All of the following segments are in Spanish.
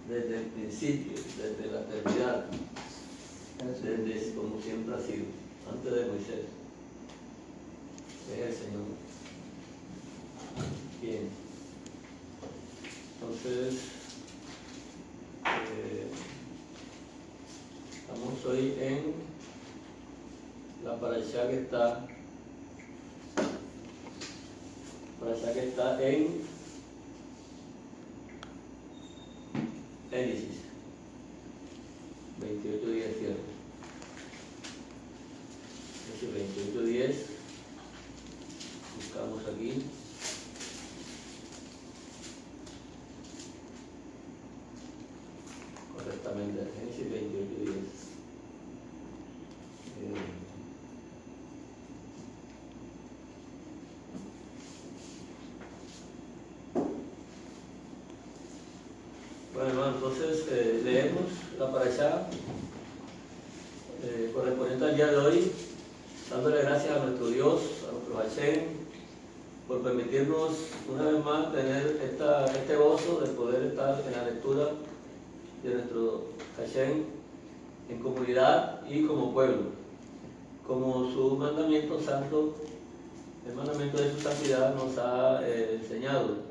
desde el principio, desde la eternidad, desde como siempre ha sido, antes de Moisés. Es el Señor. Bien. Entonces, estamos hoy en la parashá que está en Génesis 28:10, ¿cierto? Génesis 28:10, buscamos aquí. Correctamente, Génesis 28:10. Bueno, hermano, entonces leemos la parashá correspondiente al día de hoy, dándole gracias a nuestro Dios, a nuestro Hashem, por permitirnos una vez más tener este gozo de poder estar en la lectura de nuestro Hashem en comunidad y como pueblo, como su mandamiento santo, el mandamiento de su santidad nos ha enseñado.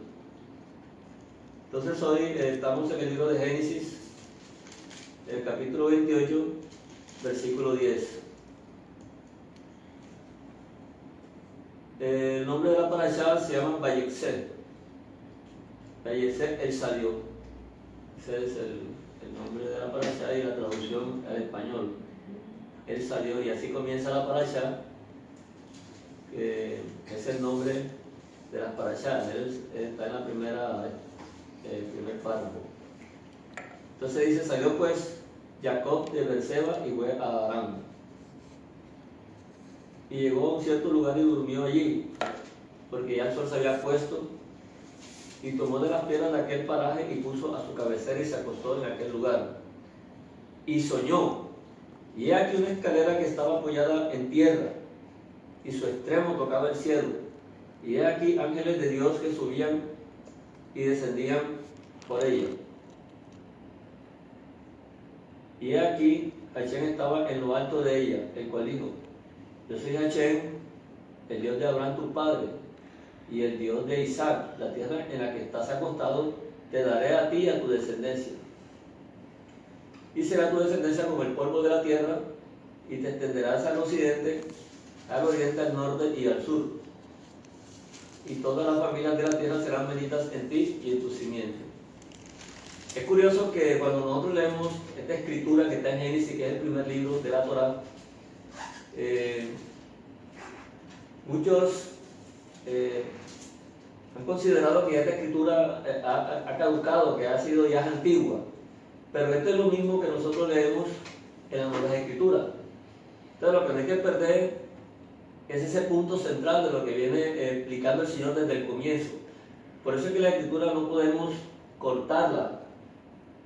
Entonces hoy estamos en el libro de Génesis, el capítulo 28, versículo 10. El nombre de la parashá se llama Vayexé. Vayexé, él salió. Ese es el nombre de la parashá y la traducción al español. Él salió, y así comienza la parashá, que es el nombre de las parashá. Él está en el primer párrafo. Entonces dice: salió pues Jacob de Berseba y fue a Harán. Y llegó a un cierto lugar y durmió allí, porque ya el sol se había puesto, y tomó de las piedras de aquel paraje y puso a su cabecera y se acostó en aquel lugar. Y soñó, y he aquí una escalera que estaba apoyada en tierra, y su extremo tocaba el cielo. Y he aquí ángeles de Dios que subían y descendían por ella. Y he aquí Hashem estaba en lo alto de ella, el cual dijo: yo soy Hashem, el Dios de Abraham tu padre, y el Dios de Isaac. La tierra en la que estás acostado te daré a ti y a tu descendencia. Y será tu descendencia como el polvo de la tierra, y te extenderás al occidente, al oriente, al norte y al sur. Y todas las familias de la tierra serán benditas en ti y en tu simiente. Es curioso que cuando nosotros leemos esta escritura que está en Génesis, que es el primer libro de la Torá, muchos han considerado que esta escritura ha caducado, que ha sido ya antigua, pero esto es lo mismo que nosotros leemos en las nuevas escrituras. Entonces lo que no hay que perder es ese punto central de lo que viene explicando el Señor desde el comienzo. Por eso es que la escritura no podemos cortarla,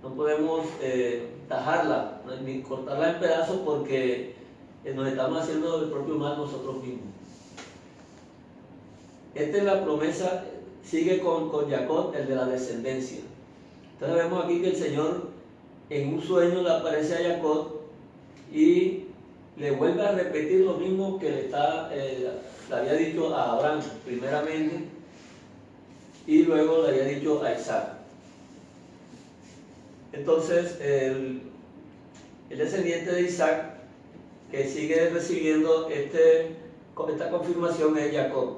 no podemos tajarla, ni cortarla en pedazos, porque nos estamos haciendo el propio mal nosotros mismos. Esta es la promesa, sigue con Jacob, el de la descendencia. Entonces vemos aquí que el Señor en un sueño le aparece a Jacob y le vuelve a repetir lo mismo que le había dicho a Abraham primeramente, y luego le había dicho a Isaac. Entonces el descendiente de Isaac, que sigue recibiendo esta confirmación, es Jacob.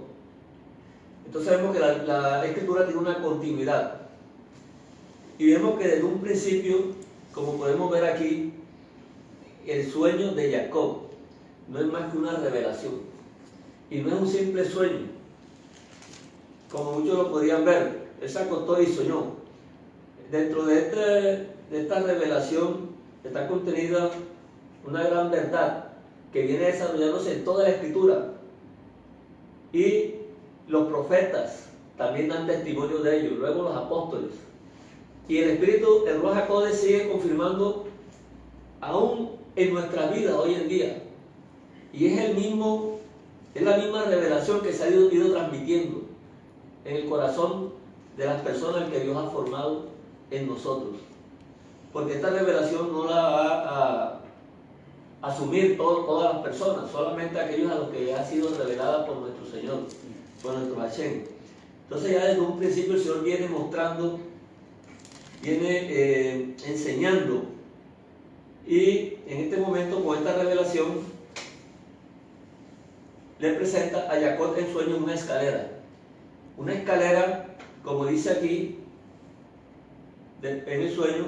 Entonces vemos que la escritura tiene una continuidad, y vemos que desde un principio, como podemos ver aquí, el sueño de Jacob no es más que una revelación, y no es un simple sueño como muchos lo podían ver. Él se acostó y soñó. Dentro de esta revelación está contenida una gran verdad que viene desarrollándose en toda la escritura, y los profetas también dan testimonio de ello, luego los apóstoles, y el Espíritu, el Ruach HaKodesh, sigue confirmando aún en nuestra vida hoy en día, y es la misma revelación que se ha ido transmitiendo en el corazón de las personas que Dios ha formado en nosotros. porque esta revelación no la va a asumir todas las personas, solamente aquellos a los que ha sido revelada por nuestro Señor, por nuestro Hashem. Entonces ya desde un principio el Señor viene mostrando, viene enseñando, y en este momento con esta revelación le presenta a Jacob en sueño una escalera, como dice aquí en el sueño,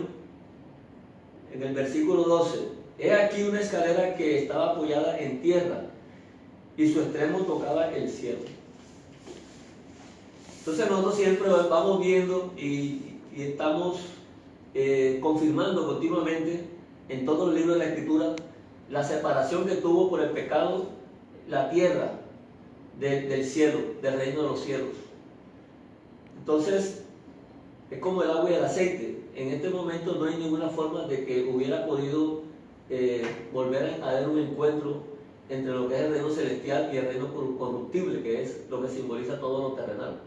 en el versículo 12: he aquí una escalera que estaba apoyada en tierra y su extremo tocaba el cielo. Entonces nosotros siempre vamos viendo y estamos confirmando continuamente en todos los libros de la Escritura la separación que tuvo por el pecado la tierra del cielo, del reino de los cielos. Entonces es como el agua y el aceite. En este momento no hay ninguna forma de que hubiera podido volver a haber un encuentro entre lo que es el reino celestial y el reino corruptible, que es lo que simboliza todo lo terrenal.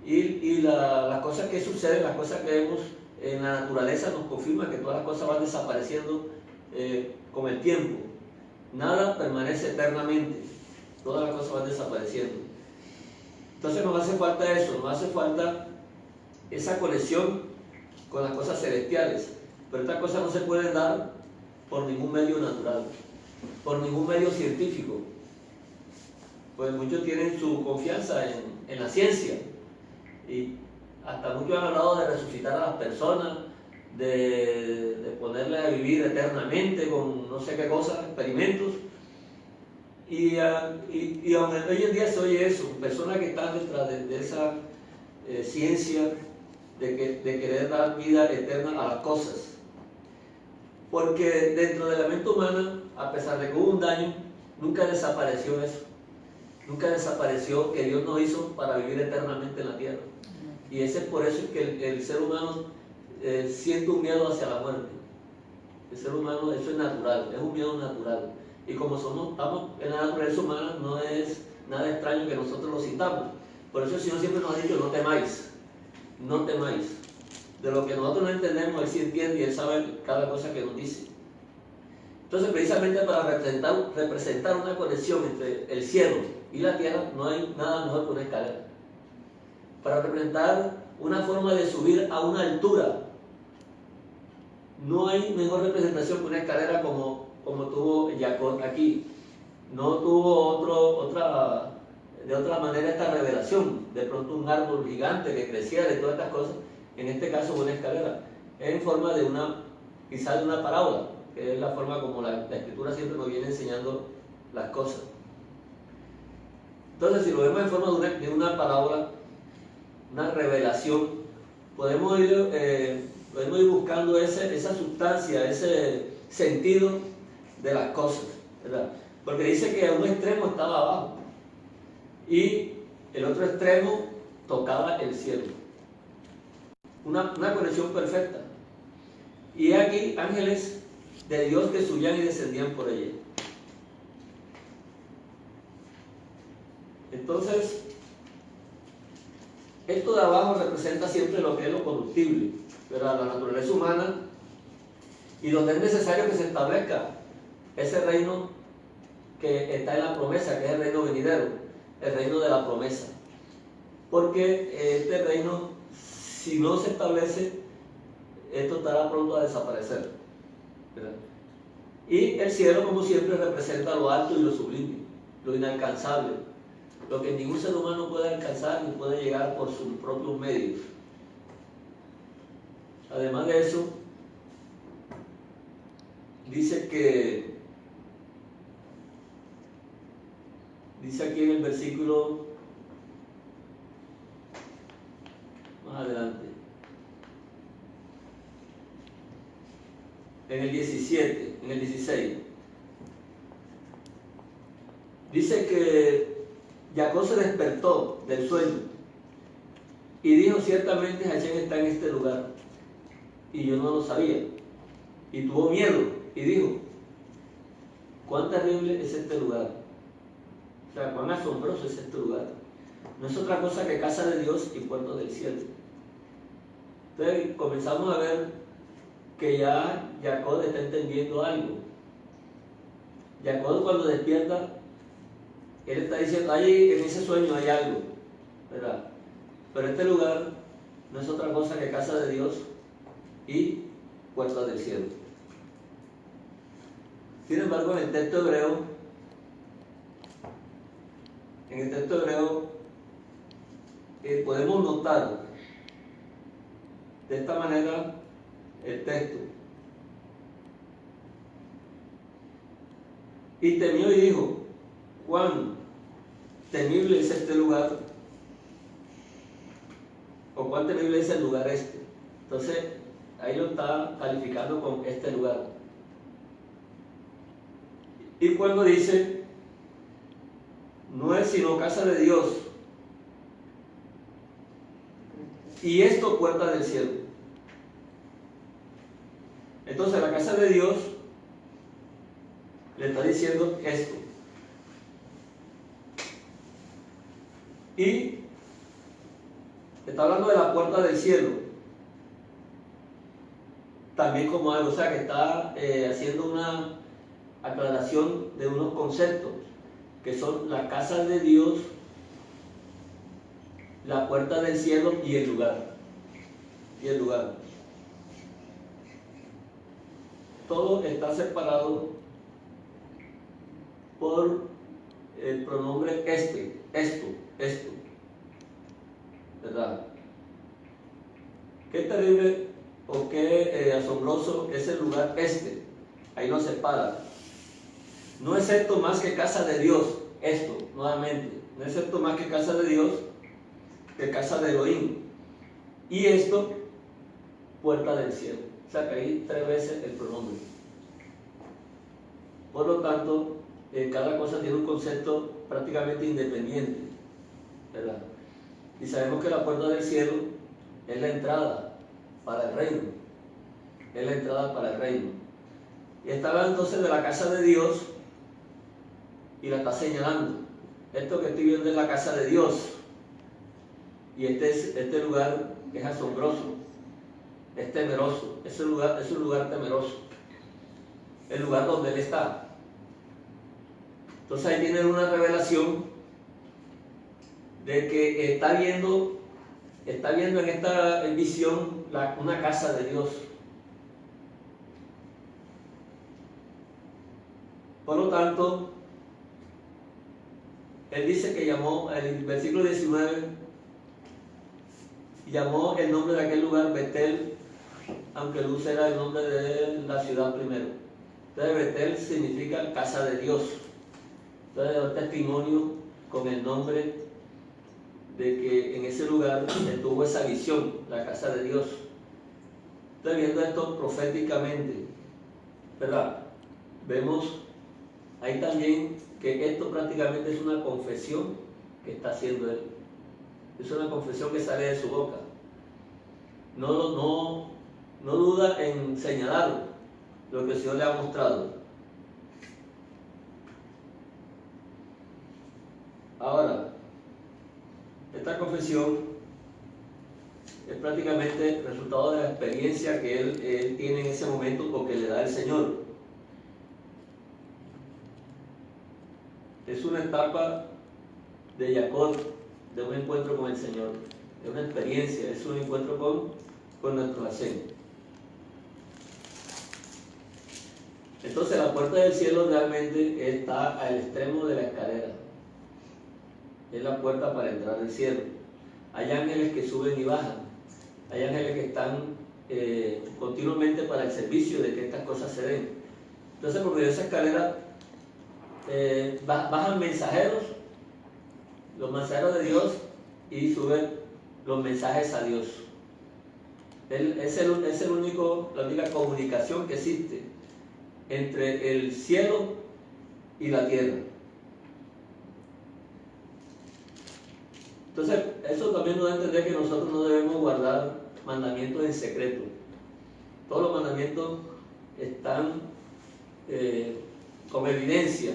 Y las cosas que suceden, las cosas que vemos en la naturaleza nos confirman que todas las cosas van desapareciendo con el tiempo. Nada permanece eternamente, todas las cosas van desapareciendo. Entonces nos hace falta eso, nos hace falta esa conexión con las cosas celestiales. Pero estas cosas no se pueden dar por ningún medio natural, por ningún medio científico. Pues muchos tienen su confianza en la ciencia, y hasta muchos han hablado de resucitar a las personas, de ponerles a vivir eternamente con no sé qué cosas, experimentos. Y aunque hoy en día se oye eso, personas que están detrás de esa ciencia de querer dar vida eterna a las cosas. Porque dentro de la mente humana, a pesar de que hubo un daño, nunca desapareció eso. Nunca desapareció que Dios nos hizo para vivir eternamente en la tierra. Y ese es por eso que el ser humano siente un miedo hacia la muerte. El ser humano, eso es natural, es un miedo natural. Y como estamos en la naturaleza humana, no es nada extraño que nosotros lo sintamos. Por eso el Señor siempre nos ha dicho: no temáis, no temáis. De lo que nosotros no entendemos, Él sí entiende y Él sabe cada cosa que nos dice. Entonces, precisamente para representar una conexión entre el cielo y la tierra, no hay nada mejor que una escalera. Para representar una forma de subir a una altura, no hay mejor representación que una escalera como tuvo Jacob aquí. No tuvo de otra manera esta revelación. De pronto un árbol gigante que creciera de todas estas cosas. En este caso una escalera. Es en forma de quizás de una parábola, que es la forma como la Escritura siempre nos viene enseñando las cosas. Entonces, si lo vemos en forma de una parábola, una revelación, podemos ir buscando esa sustancia, ese sentido de las cosas, ¿verdad? Porque dice que un extremo estaba abajo y el otro extremo tocaba el cielo. Una conexión perfecta. Y aquí ángeles de Dios que subían y descendían por ella. Entonces, esto de abajo representa siempre lo que es lo corruptible, ¿verdad? La naturaleza humana, y donde es necesario que se establezca ese reino que está en la promesa, que es el reino venidero, el reino de la promesa. Porque este reino, si no se establece, esto estará pronto a desaparecer, ¿verdad? Y el cielo, como siempre, representa lo alto y lo sublime, lo inalcanzable, lo que ningún ser humano puede alcanzar ni puede llegar por sus propios medios. Además de eso, dice aquí en el versículo más adelante, en el 17, en el 16, dice que Jacob se despertó del sueño y dijo: ciertamente Hashem está en este lugar, y yo no lo sabía. Y tuvo miedo y dijo: cuán terrible es este lugar, o sea, cuán asombroso es este lugar. No es otra cosa que casa de Dios y puerto del cielo. Entonces comenzamos a ver que ya Jacob está entendiendo algo. Jacob cuando despierta, él está diciendo, ahí en ese sueño hay algo, ¿verdad? Pero este lugar no es otra cosa que casa de Dios y puerta del cielo. Sin embargo, en el texto hebreo, podemos notar de esta manera el texto. Y temió y dijo, cuán temible es este lugar, o cuán temible es el lugar este. Entonces, ahí lo está calificando con este lugar. Y cuando dice, no es sino casa de Dios, y esto puerta del cielo. Entonces la casa de Dios le está diciendo esto. Y está hablando de la puerta del cielo. También como algo, o sea que está haciendo una aclaración de unos conceptos que son la casa de Dios, la puerta del cielo y el lugar. Todo está separado por el pronombre esto, ¿verdad? Qué terrible o qué asombroso es el lugar este. Ahí lo separa. No es esto más que casa de Dios, esto, nuevamente. No es esto más que casa de Dios, que casa de Elohim. Y esto, puerta del cielo. O sea que ahí 3 veces el pronombre. Por lo tanto, cada cosa tiene un concepto prácticamente independiente, ¿verdad? Y sabemos que la puerta del cielo es la entrada para el reino. Es la entrada para el reino. Y está hablando entonces de la casa de Dios y la está señalando. Esto que estoy viendo es la casa de Dios. Y este lugar es asombroso, es temeroso. Es un lugar temeroso. El lugar donde Él está. Entonces ahí tienen una revelación de que está viendo en esta visión una casa de Dios. Por lo tanto, Él dice que llamó, en el versículo 19, llamó el nombre de aquel lugar Betel, aunque Luz era el nombre de la ciudad primero. Entonces Betel significa casa de Dios. Entonces da testimonio con el nombre de que en ese lugar estuvo esa visión, la casa de Dios. Estoy viendo esto proféticamente, ¿verdad? Vemos ahí también que esto prácticamente es una confesión que está haciendo Él. Es una confesión que sale de su boca. No duda en señalar lo que el Señor le ha mostrado. Ahora, esta confesión es prácticamente el resultado de la experiencia que él tiene en ese momento porque le da el Señor. Es una etapa de Jacob, de un encuentro con el Señor, es una experiencia, es un encuentro con nuestro Hashem. Entonces la puerta del cielo realmente está al extremo de la escalera. Es la puerta para entrar al cielo. Hay ángeles que suben y bajan. Hay ángeles que están continuamente para el servicio de que estas cosas se den. Entonces por medio de esa escalera bajan mensajeros, los mensajeros de Dios, y suben los mensajes a Dios. Es la única comunicación que existe entre el cielo y la tierra. Entonces, eso también nos da a entender que nosotros no debemos guardar mandamientos en secreto. Todos los mandamientos están como evidencia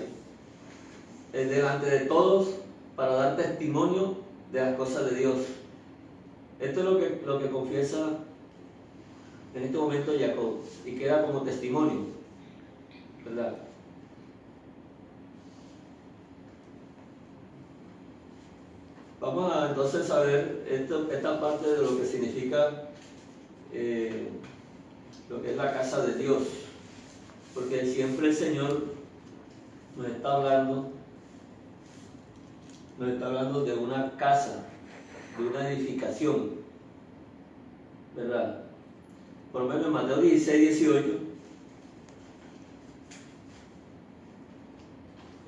delante de todos para dar testimonio de las cosas de Dios. Esto es lo que confiesa en este momento Jacob, y queda como testimonio, ¿verdad? Vamos a entonces a ver esta parte de lo que significa lo que es la casa de Dios, porque siempre el Señor nos está hablando de una casa, de una edificación, ¿verdad? Por lo menos en Mateo 16, 18,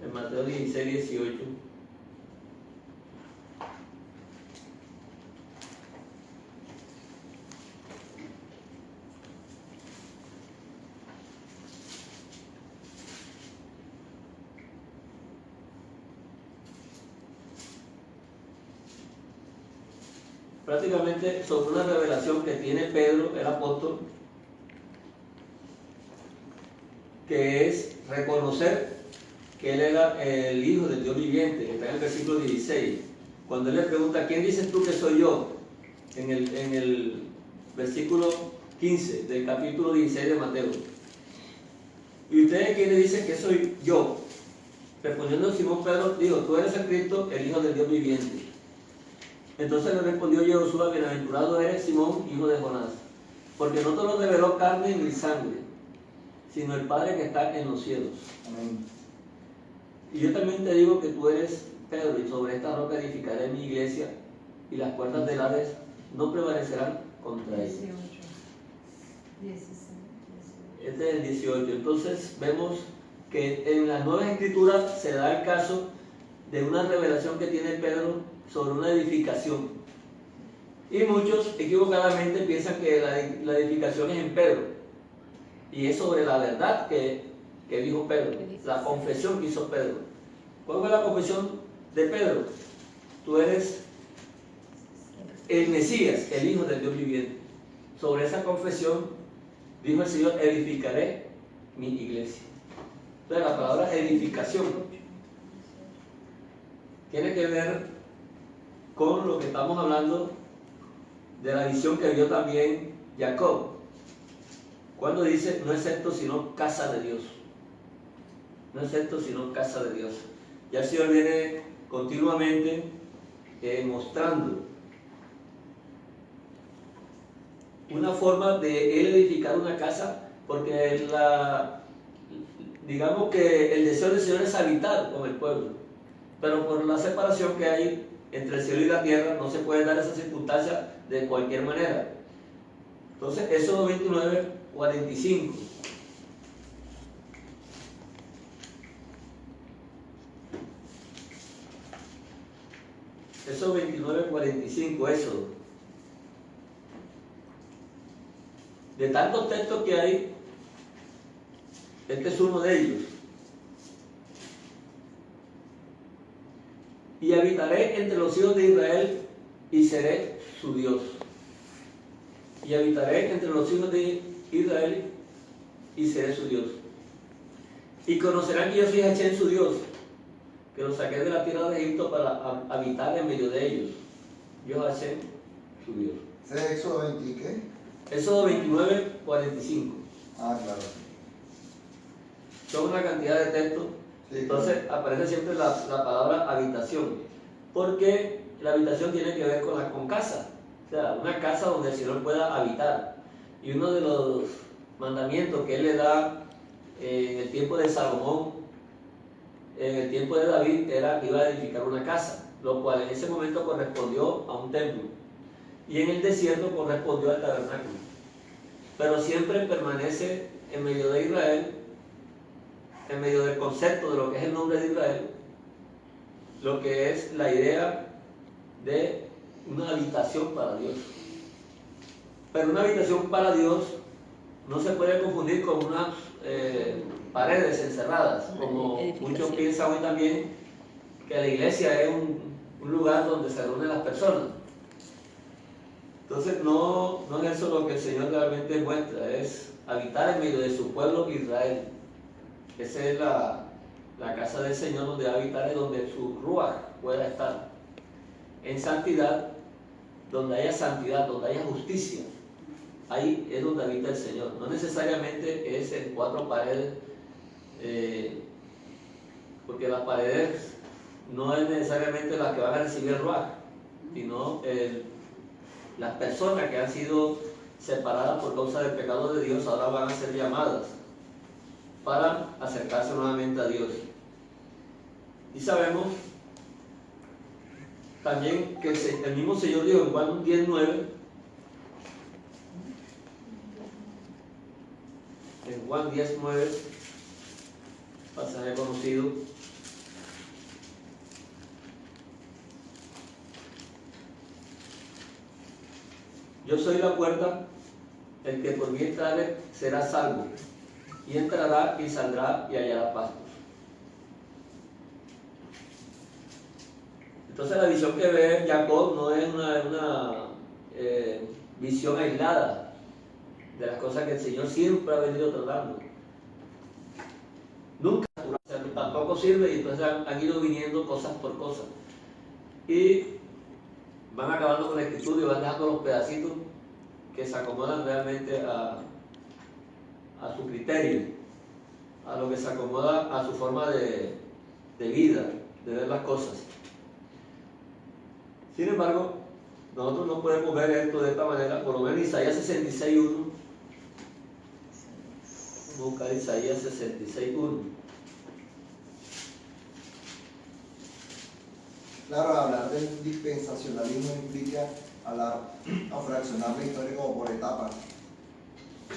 en Mateo 16, 18, prácticamente sobre una revelación que tiene Pedro, el apóstol, que es reconocer que él era el Hijo del Dios viviente, que está en el versículo 16. Cuando él le pregunta, ¿quién dices tú que soy yo? En el versículo 15 del capítulo 16 de Mateo. ¿Y ustedes quiénes dicen que soy yo? Respondiendo Simón Pedro, dijo, tú eres el Cristo, el Hijo del Dios viviente. Entonces le respondió Josué, bienaventurado eres Simón, hijo de Jonás, porque no te lo reveló carne ni sangre, sino el Padre que está en los cielos. Amén. Y yo también te digo que tú eres Pedro, y sobre esta roca edificaré mi iglesia, y las puertas del Hades no prevalecerán contra ella. 18. Este es el 18. Entonces vemos que en las Nuevas Escrituras se da el caso de una revelación que tiene Pedro sobre una edificación. Y muchos equivocadamente piensan que la edificación es en Pedro. Y es sobre la verdad que dijo Pedro, la confesión que hizo Pedro. ¿Cuál fue la confesión de Pedro? Tú eres el Mesías, el Hijo del Dios viviente. Sobre esa confesión dijo el Señor, edificaré mi iglesia. Entonces la palabra edificación tiene que ver con lo que estamos hablando de la visión que vio también Jacob, cuando dice, no es esto sino casa de Dios. No es esto sino casa de Dios. Ya el Señor viene continuamente mostrando una forma de él edificar una casa, porque digamos que el deseo del Señor es habitar con el pueblo, pero por la separación que hay entre el cielo y la tierra no se puede dar esa circunstancia de cualquier manera. Entonces Éxodo 29, 45. Éxodo 29, 45, Éxodo. De tantos textos que hay, este es uno de ellos. Y habitaré entre los hijos de Israel y seré su Dios. Y habitaré entre los hijos de Israel y seré su Dios. Y conocerán que yo soy Hashem su Dios, que los saqué de la tierra de Egipto para habitar en medio de ellos. Yo Hashem su Dios. ¿Es Éxodo 20 y qué? Éxodo 29, 45. Ah, claro. Son una cantidad de textos. Entonces aparece siempre la palabra habitación, porque la habitación tiene que ver con casa, o sea, una casa donde el Señor pueda habitar. Y uno de los mandamientos que Él le da en el tiempo de Salomón, en el tiempo de David, era que iba a edificar una casa, lo cual en ese momento correspondió a un templo, y en el desierto correspondió al tabernáculo, pero siempre permanece en medio de Israel, en medio del concepto de lo que es el nombre de Israel, lo que es la idea de una habitación para Dios. Pero una habitación para Dios no se puede confundir con unas paredes encerradas, como muchos piensan hoy también que la iglesia es un lugar donde se reúnen las personas. Entonces no es eso lo que el Señor realmente muestra, es habitar en medio de su pueblo Israel. Esa es la casa del Señor donde va a habitar, es donde su ruaj pueda estar. En santidad, donde haya justicia. ahí es donde habita el Señor. No necesariamente es en 4 paredes, porque las paredes no es necesariamente las que van a recibir el ruaj, sino las personas que han sido separadas por causa del pecado de Dios ahora van a ser llamadas para acercarse nuevamente a Dios. Y sabemos también que el mismo Señor dijo en Juan 10:9, en Juan 10:9, pasaje conocido: yo soy la puerta, el que por mí entrare será salvo, y entrará y saldrá y hallará pastos. Entonces la visión que ve Jacob no es una visión aislada de las cosas que el Señor siempre ha venido tratando. Nunca, tampoco sirve, y entonces han ido viniendo cosas por cosas. Y van acabando con la escritura y van dejando los pedacitos que se acomodan realmente a su criterio, a lo que se acomoda a su forma de vida, de ver las cosas. Sin embargo, nosotros no podemos ver esto de esta manera. Por lo menos Isaías 66:1. Busca Isaías 66:1. Claro, hablar del dispensacionalismo implica hablar a fraccionar la historia como por etapas.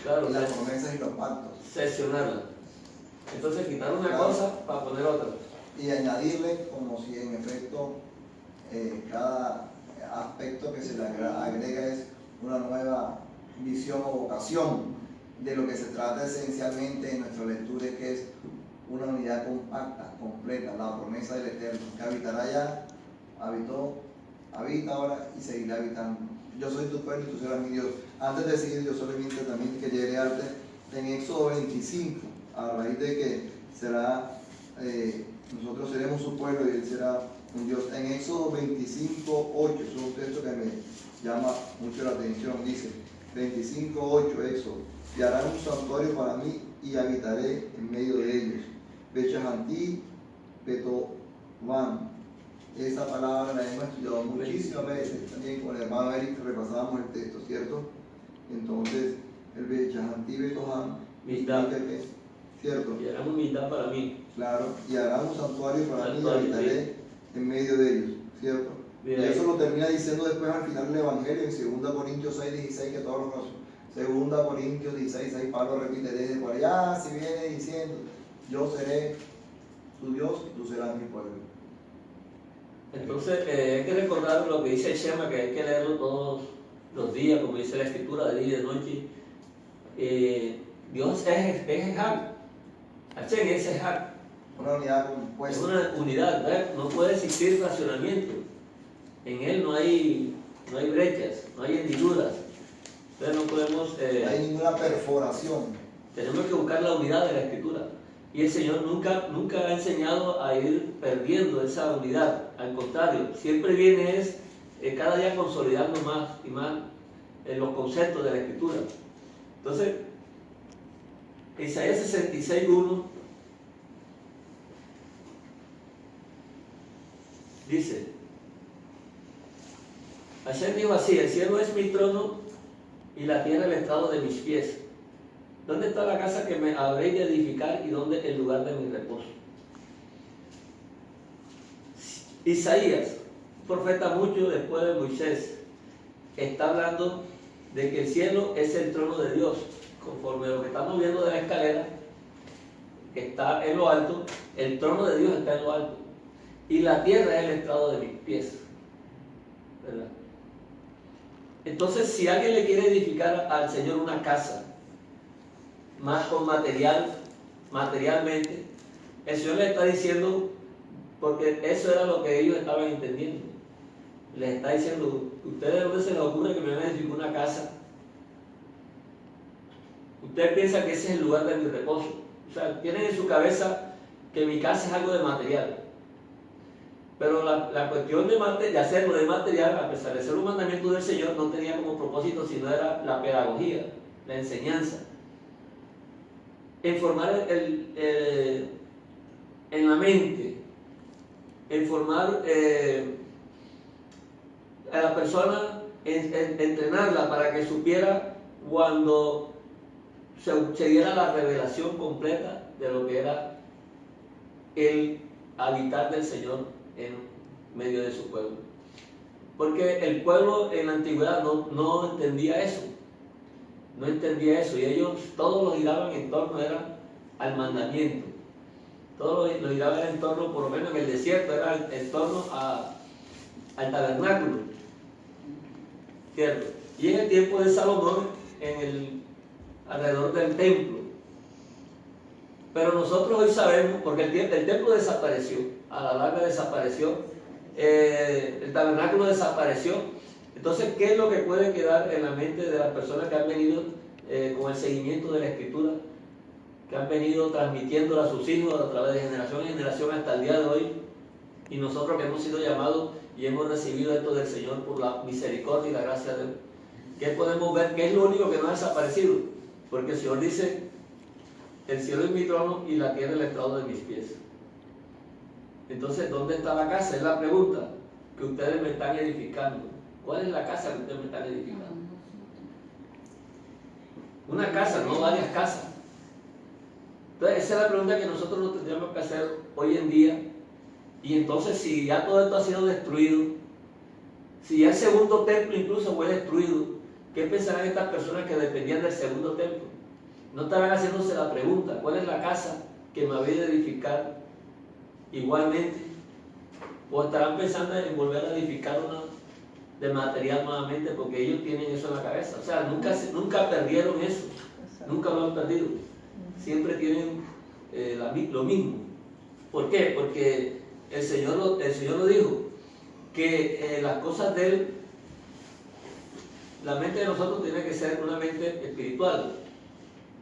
Claro, y las promesas y los pactos. Seccionarla. Entonces quitar una cosa para poner otra. Y añadirle como si en efecto cada aspecto que se le agrega es una nueva visión o vocación de lo que se trata esencialmente en nuestra lectura, que es una unidad compacta, completa, la promesa del Eterno, que habitará ya, habitó, habita ahora y seguirá habitando. Yo soy tu pueblo y tú serás mi Dios. Antes de seguir, yo solamente también quería leerte en Éxodo 25, a raíz de que será, nosotros seremos su pueblo y Él será un Dios. En Éxodo 25:8, es un texto que me llama mucho la atención. Dice 25:8, Éxodo: y harán un santuario para mí y habitaré en medio de ellos. Bechajantí, Betovan. Esa palabra la hemos estudiado muchísimas veces también con el hermano Eric, repasábamos el texto, ¿cierto? Entonces, el Bechajantí, Betovan, ¿cierto? Y harán humildad para mí. Claro, y harán un santuario para mí y habitaré en medio de ellos, ¿cierto? Y eso lo termina diciendo después al final del Evangelio en 2 Corintios 6:16, que todos lo conocen. 2 Corintios 16:6, Pablo repite desde por allá, si viene diciendo: yo seré tu Dios y tú serás mi pueblo. Entonces hay que recordar lo que dice el Shema, que hay que leerlo todos los días, como dice la escritura, de día y de noche. Dios es Ejad. Hashem es Ejad. Una unidad compuesta. Es una unidad, ¿verdad? No puede existir racionamiento. En él no hay brechas, no hay hendiduras. Entonces no podemos... no hay ninguna perforación. Tenemos que buscar la unidad de la escritura. Y el Señor nunca ha enseñado a ir perdiendo esa unidad. Al contrario, siempre viene cada día consolidando más y más los conceptos de la escritura. Entonces, Isaías 66:1 dice: Hashem dijo así: el cielo es mi trono y la tierra el estrado de mis pies. ¿Dónde está la casa que me habréis de edificar y dónde el lugar de mi reposo? Isaías, profeta mucho después de Moisés, está hablando de que el cielo es el trono de Dios, conforme a lo que estamos viendo de la escalera, que está en lo alto. El trono de Dios está en lo alto y la tierra es el estrado de mis pies, ¿verdad? Entonces, si alguien le quiere edificar al Señor una casa más con materialmente, el Señor le está diciendo, porque eso era lo que ellos estaban entendiendo, les está diciendo: ¿ustedes de dónde se les ocurre que me van a edificar una casa? Ustedes piensan que ese es el lugar de mi reposo. O sea, tienen en su cabeza que mi casa es algo de material. Pero la cuestión de hacerlo de material, a pesar de ser un mandamiento del Señor, no tenía como propósito sino era la pedagogía, la enseñanza. En formar en la mente, en formar a la persona, entrenarla para que supiera cuando se diera la revelación completa de lo que era el habitar del Señor en medio de su pueblo. Porque el pueblo en la antigüedad no entendía eso. No entendía eso. Y ellos todos lo giraban en torno al mandamiento. Todos lo giraban en torno, por lo menos en el desierto, era en torno al tabernáculo. ¿Cierto? Y en el tiempo de Salomón, alrededor del templo. Pero nosotros hoy sabemos, porque el templo desapareció, a la larga desapareció, el tabernáculo desapareció. Entonces, ¿qué es lo que puede quedar en la mente de las personas que han venido con el seguimiento de la Escritura, que han venido transmitiéndola a sus hijos a través de generación en generación hasta el día de hoy? Y nosotros que hemos sido llamados y hemos recibido esto del Señor por la misericordia y la gracia de Él, ¿qué podemos ver? ¿Qué es lo único que no ha desaparecido? Porque el Señor dice: el cielo es mi trono y la tierra el estrado de mis pies. Entonces, ¿dónde está la casa? Es la pregunta que ustedes me están edificando. ¿Cuál es la casa que ustedes me están edificando? Una casa, no varias casas. Entonces, esa es la pregunta que nosotros nos tendríamos que hacer hoy en día. Y entonces, si ya todo esto ha sido destruido, si ya el segundo templo incluso fue destruido, ¿qué pensarán estas personas que dependían del segundo templo? No estarán haciéndose la pregunta: ¿cuál es la casa que me había de edificar igualmente? O estarán pensando en volver a edificar una de material nuevamente, porque ellos tienen eso en la cabeza. O sea, nunca perdieron eso, nunca lo han perdido. Siempre tienen lo mismo. ¿Por qué? Porque el Señor lo dijo, que las cosas de Él, la mente de nosotros tiene que ser una mente espiritual,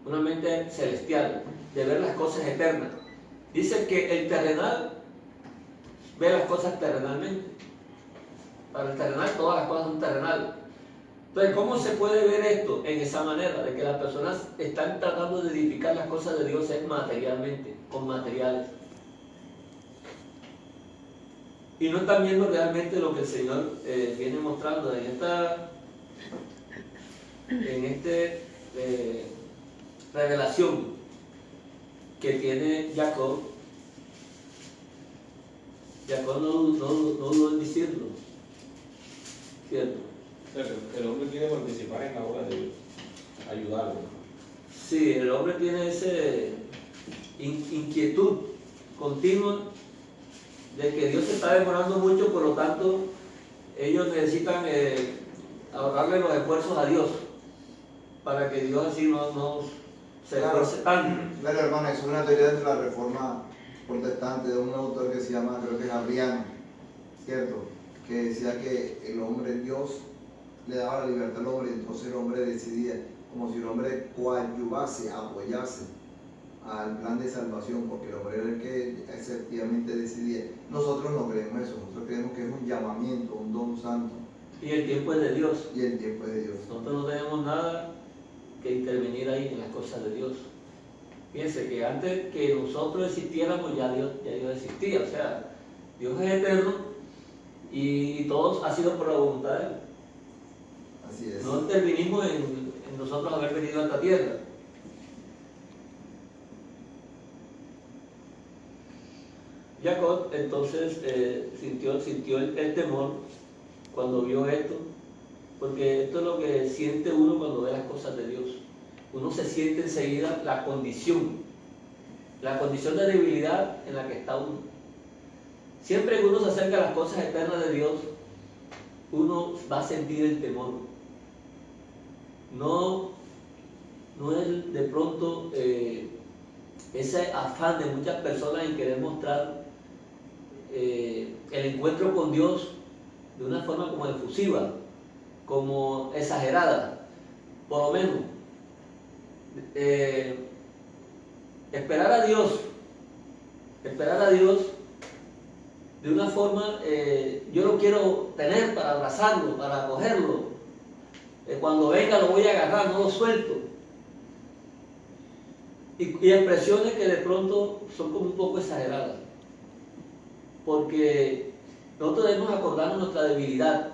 una mente celestial, de ver las cosas eternas. Dice que el terrenal ve las cosas terrenalmente. Para el terrenal todas las cosas son terrenales. Entonces, ¿cómo se puede ver esto en esa manera? De que las personas están tratando de edificar las cosas de Dios materialmente, con materiales. Y no están viendo realmente lo que el Señor viene mostrando en esta revelación que tiene Jacob. Jacob no dudó en decirlo, ¿cierto? El hombre quiere participar en la obra de Dios, ayudarlo. Sí, el hombre tiene esa inquietud continua de que Dios se está demorando mucho, por lo tanto ellos necesitan ahorrarle los esfuerzos a Dios para que Dios así no se esfuerce tanto. Claro, hermano, eso es una teoría de la Reforma Protestante de un autor que se llama, creo que es Arriano, ¿cierto? Que decía que el hombre, Dios le daba la libertad al hombre, y entonces el hombre decidía, como si el hombre coadyuvase, apoyase al plan de salvación, porque el hombre era el que efectivamente decidía. Nosotros no creemos eso, nosotros creemos que es un llamamiento, un don santo. Y el tiempo es de Dios. Y el tiempo es de Dios. Nosotros no tenemos nada que intervenir ahí en las cosas de Dios. Fíjense que antes que nosotros existiéramos, ya Dios existía. O sea, Dios es eterno y todo ha sido por la voluntad de Él. Así es. No intervinimos en nosotros haber venido a esta tierra. Jacob entonces sintió el temor cuando vio esto, porque esto es lo que siente uno cuando ve las cosas de Dios. Uno se siente enseguida la condición de debilidad en la que está uno. Siempre que uno se acerca a las cosas eternas de Dios, uno va a sentir el temor. No es de pronto ese afán de muchas personas en querer mostrar el encuentro con Dios de una forma como efusiva, como exagerada, por lo menos. Esperar a Dios de una forma, yo lo quiero tener para abrazarlo, para acogerlo. Cuando venga lo voy a agarrar, no lo suelto. Y expresiones que de pronto son como un poco exageradas. Porque nosotros debemos acordarnos nuestra debilidad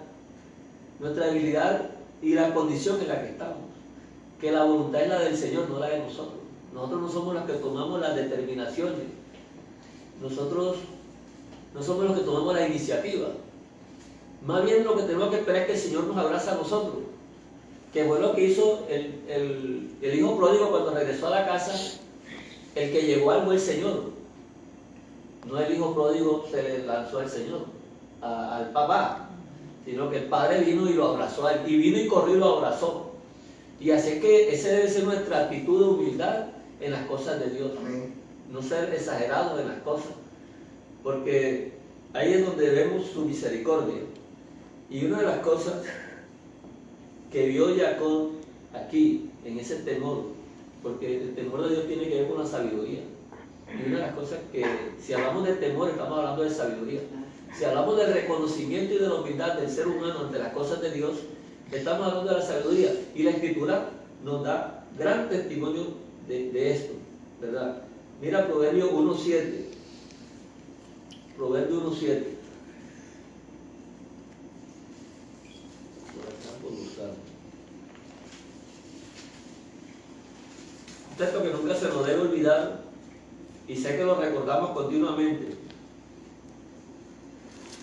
y la condición en la que estamos. Que la voluntad es la del Señor, no la de nosotros. Nosotros no somos los que tomamos las determinaciones. Nosotros no somos los que tomamos la iniciativa. Más bien lo que tenemos que esperar es que el Señor nos abrace a nosotros. Que fue lo que hizo el hijo pródigo cuando regresó a la casa. El que llegó al buen Señor. No el hijo pródigo se le lanzó al Señor, al papá, sino que el padre vino y lo abrazó, y vino y corrió y lo abrazó. Y así es que esa debe ser nuestra actitud de humildad en las cosas de Dios. Amén. No ser exagerados en las cosas, porque ahí es donde vemos su misericordia. Y una de las cosas que vio Jacob aquí, en ese temor, porque el temor de Dios tiene que ver con la sabiduría. Y una de las cosas que, si hablamos de temor, estamos hablando de sabiduría. Si hablamos del reconocimiento y de la humildad del ser humano ante las cosas de Dios, estamos hablando de la sabiduría. Y la Escritura nos da gran testimonio de esto, ¿verdad? Mira Proverbio 1.7. Proverbio 1.7. Un texto que nunca se nos debe olvidar y sé que lo recordamos continuamente.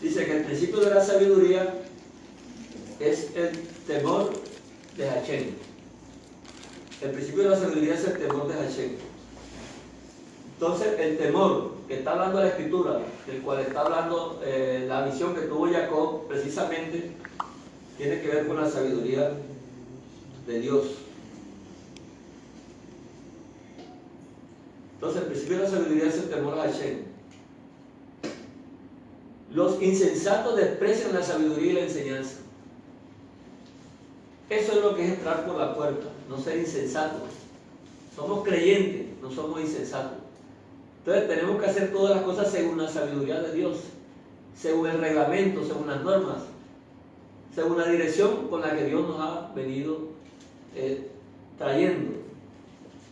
Dice que el principio de la sabiduría es el temor de Hashem. El principio de la sabiduría es el temor de Hashem. Entonces, el temor que está hablando la Escritura, del cual está hablando la visión que tuvo Jacob, precisamente tiene que ver con la sabiduría de Dios. Entonces, el principio de la sabiduría es el temor a Hashem. Los insensatos desprecian la sabiduría y la enseñanza. Eso es lo que es entrar por la puerta, no ser insensatos. Somos creyentes, no somos insensatos. Entonces tenemos que hacer todas las cosas según la sabiduría de Dios, según el reglamento, según las normas, según la dirección con la que Dios nos ha venido trayendo,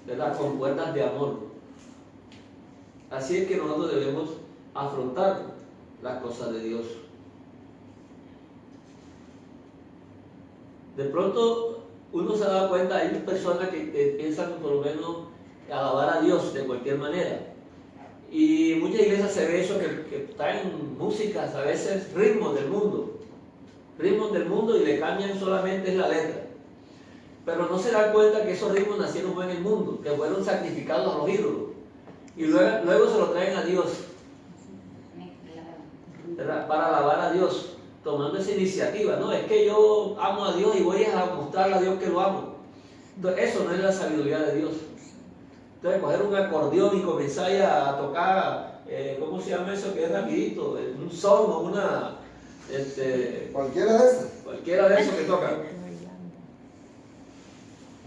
¿verdad? Con puertas de amor. Así es que nosotros debemos afrontar las cosas de Dios. De pronto uno se da cuenta, hay personas que piensan por lo menos alabar a Dios de cualquier manera. Y muchas iglesias se ve eso, que traen músicas, a veces ritmos del mundo y le cambian solamente la letra. Pero no se da cuenta que esos ritmos nacieron en el mundo, que fueron sacrificados a los ídolos. Y luego se lo traen a Dios, ¿verdad? Para alabar a Dios, tomando esa iniciativa. No, es que yo amo a Dios y voy a mostrarle a Dios que lo amo. Entonces, eso no es la sabiduría de Dios. Entonces, coger un acordeón y comenzar a tocar, ¿cómo se llama eso? Que es rapidito, un son o una... Cualquiera de esas. Cualquiera de esos que tocan.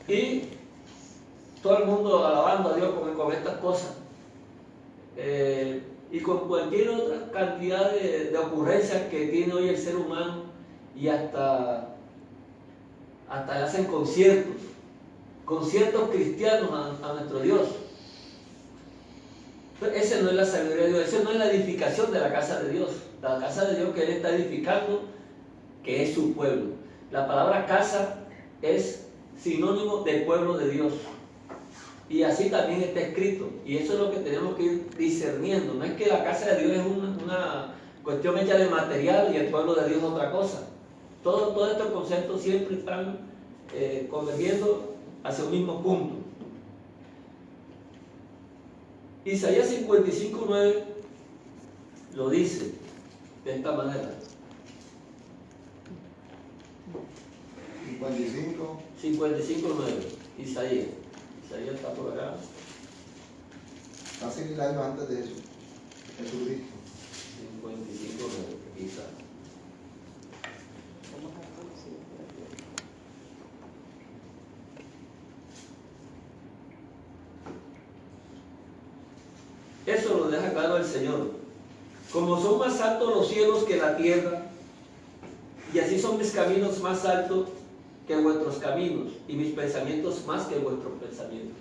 Y todo el mundo alabando a Dios con estas cosas. Y con cualquier otra cantidad de ocurrencias que tiene hoy el ser humano, y hasta le hacen conciertos cristianos a nuestro Dios. Entonces, esa no es la sabiduría de Dios, esa no es la edificación de la casa de Dios. La casa de Dios que Él está edificando, que es su pueblo. La palabra casa es sinónimo de pueblo de Dios. Y así también está escrito. Y eso es lo que tenemos que ir discerniendo. No es que la casa de Dios es una cuestión hecha de material y el pueblo de Dios es otra cosa. Todos estos conceptos siempre están convergiendo hacia un mismo punto. Isaías 55:9 lo dice de esta manera. 55:9. Isaías está por acá. Casi 1000 años antes de eso, Jesucristo. 55:9, quizás. Eso lo deja claro el Señor como son más altos los cielos que la tierra, y así son mis caminos más altos que vuestros caminos, y mis pensamientos más que vuestros pensamientos.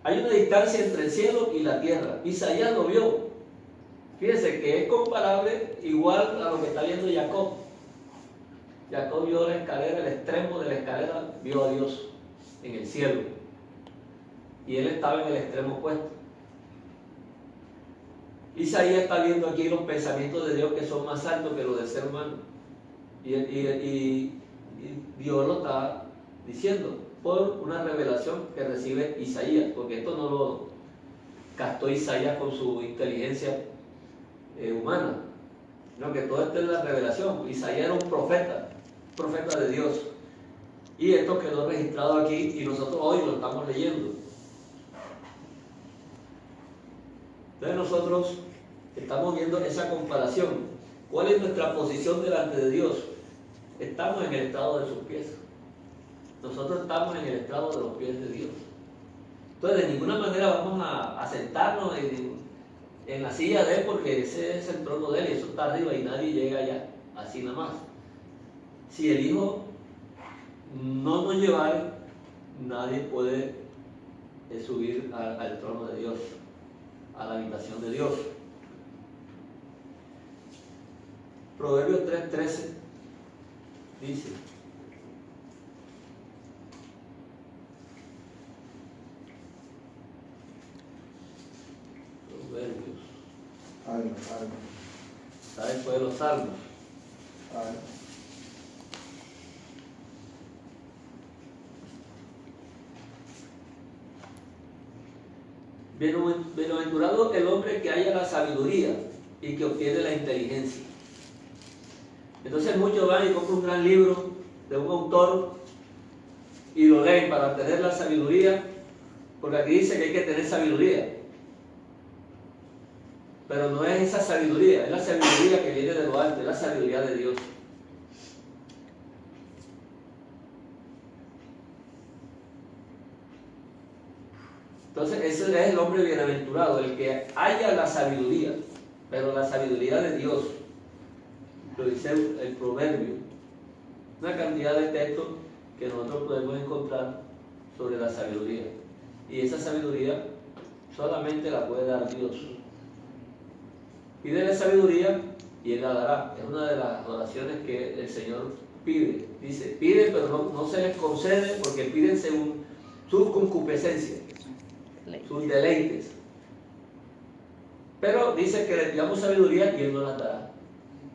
Hay una distancia entre el cielo y la tierra. Isaías lo vio. Fíjense que es comparable igual a lo que está viendo Jacob. Jacob vio la escalera, el extremo de la escalera, vio a Dios en el cielo. Y él estaba en el extremo opuesto. Isaías está viendo aquí los pensamientos de Dios que son más altos que los del ser humano. Y Dios lo está diciendo por una revelación que recibe Isaías, porque esto no lo captó Isaías con su inteligencia humana, sino que todo esto es la revelación. Isaías era un profeta de Dios, y esto quedó registrado aquí y nosotros hoy lo estamos leyendo. Entonces nosotros estamos viendo esa comparación. ¿Cuál es nuestra posición delante de Dios? Estamos en el estrado de sus pies. Nosotros estamos en el estrado de los pies de Dios. Entonces de ninguna manera vamos a sentarnos en la silla de Él, porque ese es el trono de Él y eso está arriba y nadie llega allá, así nada más. Si el Hijo no nos llevara, nadie puede subir al trono de Dios, a la habitación de Dios. Proverbios 3:13 dice: Proverbios, está después de los Salmos. Bienaventurado el hombre que haya la sabiduría y que obtiene la inteligencia. Entonces muchos van y compran un gran libro de un autor y lo leen para tener la sabiduría, porque aquí dice que hay que tener sabiduría. Pero no es esa sabiduría, es la sabiduría que viene de lo alto, es la sabiduría de Dios. Entonces ese es el hombre bienaventurado, el que haya la sabiduría, pero la sabiduría de Dios. Lo dice el proverbio. Una cantidad de textos que nosotros podemos encontrar sobre la sabiduría. Y esa sabiduría solamente la puede dar Dios. Pídele sabiduría y Él la dará. Es una de las oraciones que el Señor pide. Dice, pide pero no se les concede, porque piden según sus concupiscencias, sus deleites. Pero dice que le pidamos sabiduría y Él nos la dará.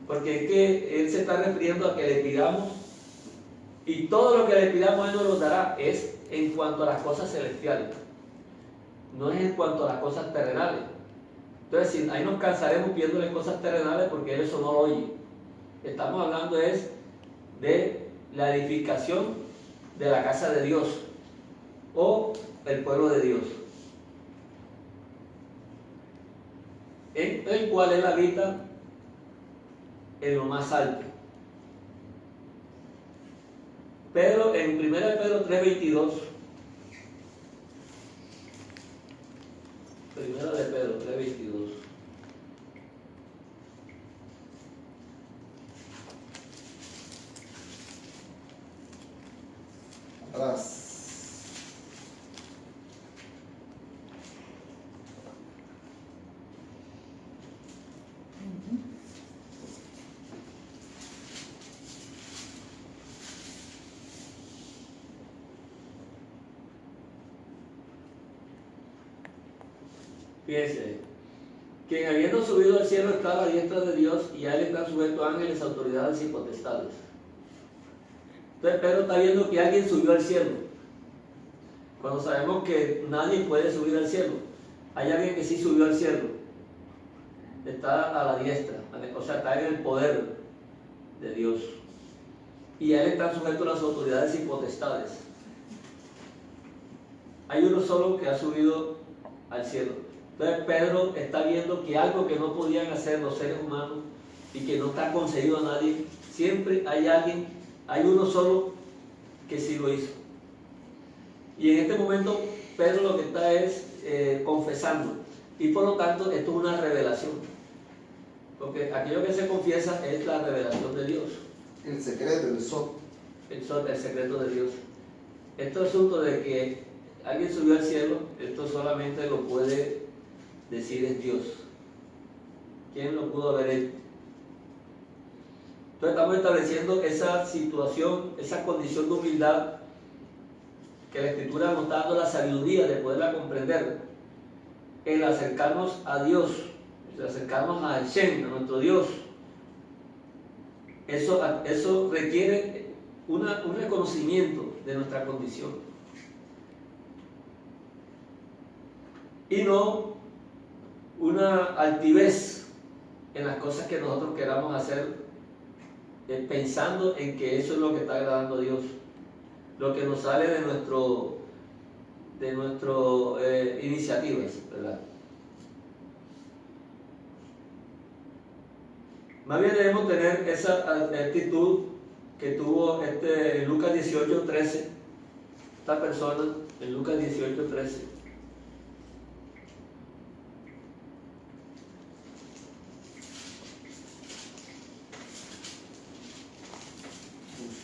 Porque es que Él se está refiriendo a que le pidamos, y todo lo que le pidamos Él nos lo dará, es en cuanto a las cosas celestiales, no es en cuanto a las cosas terrenales. Entonces ahí nos cansaremos pidiéndole cosas terrenales, porque Él eso no lo oye. Estamos hablando es de la edificación de la casa de Dios o el pueblo de Dios, en el cual Él habita en lo más alto. Pedro, en 1 Pedro 3:22, 1 de Pedro 3:22, atrás. Fíjense, quien habiendo subido al cielo está a la diestra de Dios, y a Él están sujetos ángeles, autoridades y potestades. Entonces Pedro está viendo que alguien subió al cielo, cuando sabemos que nadie puede subir al cielo. Hay alguien que sí subió al cielo, está a la diestra, o sea, está en el poder de Dios, y a Él están sujetos las autoridades y potestades. Hay uno solo que ha subido al cielo. Entonces Pedro está viendo que algo que no podían hacer los seres humanos y que no está concedido a nadie, siempre hay alguien, hay uno solo que sí lo hizo. Y en este momento Pedro lo que está es confesando Y por lo tanto, esto es una revelación. Porque aquello que se confiesa es la revelación de Dios. El secreto, el SOT. El secreto de Dios. Este asunto de que alguien subió al cielo, esto solamente lo puede decir es Dios. ¿Quién lo pudo haber hecho? Entonces estamos estableciendo esa situación, esa condición de humildad que la Escritura nos está dando la sabiduría de poderla comprender, el acercarnos a Dios, el acercarnos a Hashem, a nuestro Dios. Eso requiere un reconocimiento de nuestra condición. Y no una altivez en las cosas que nosotros queramos hacer, pensando en que eso es lo que está agradando a Dios, lo que nos sale de nuestro iniciativas, ¿verdad? Más bien debemos tener esa actitud que tuvo en Lucas 18:13, esta persona en Lucas 18:13.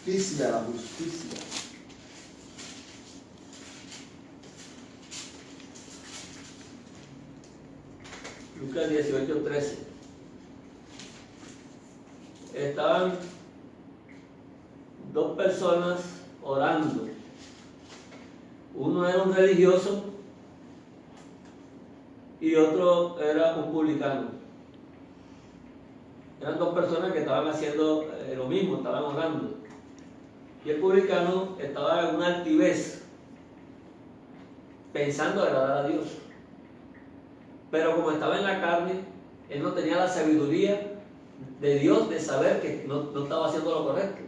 Justicia, la justicia. Lucas 18:13. Estaban dos personas orando. Uno era un religioso y otro era un publicano. Eran dos personas que estaban haciendo lo mismo, estaban orando. Y el publicano estaba en una altivez, pensando agradar a Dios. Pero como estaba en la carne, él no tenía la sabiduría de Dios de saber que no estaba haciendo lo correcto.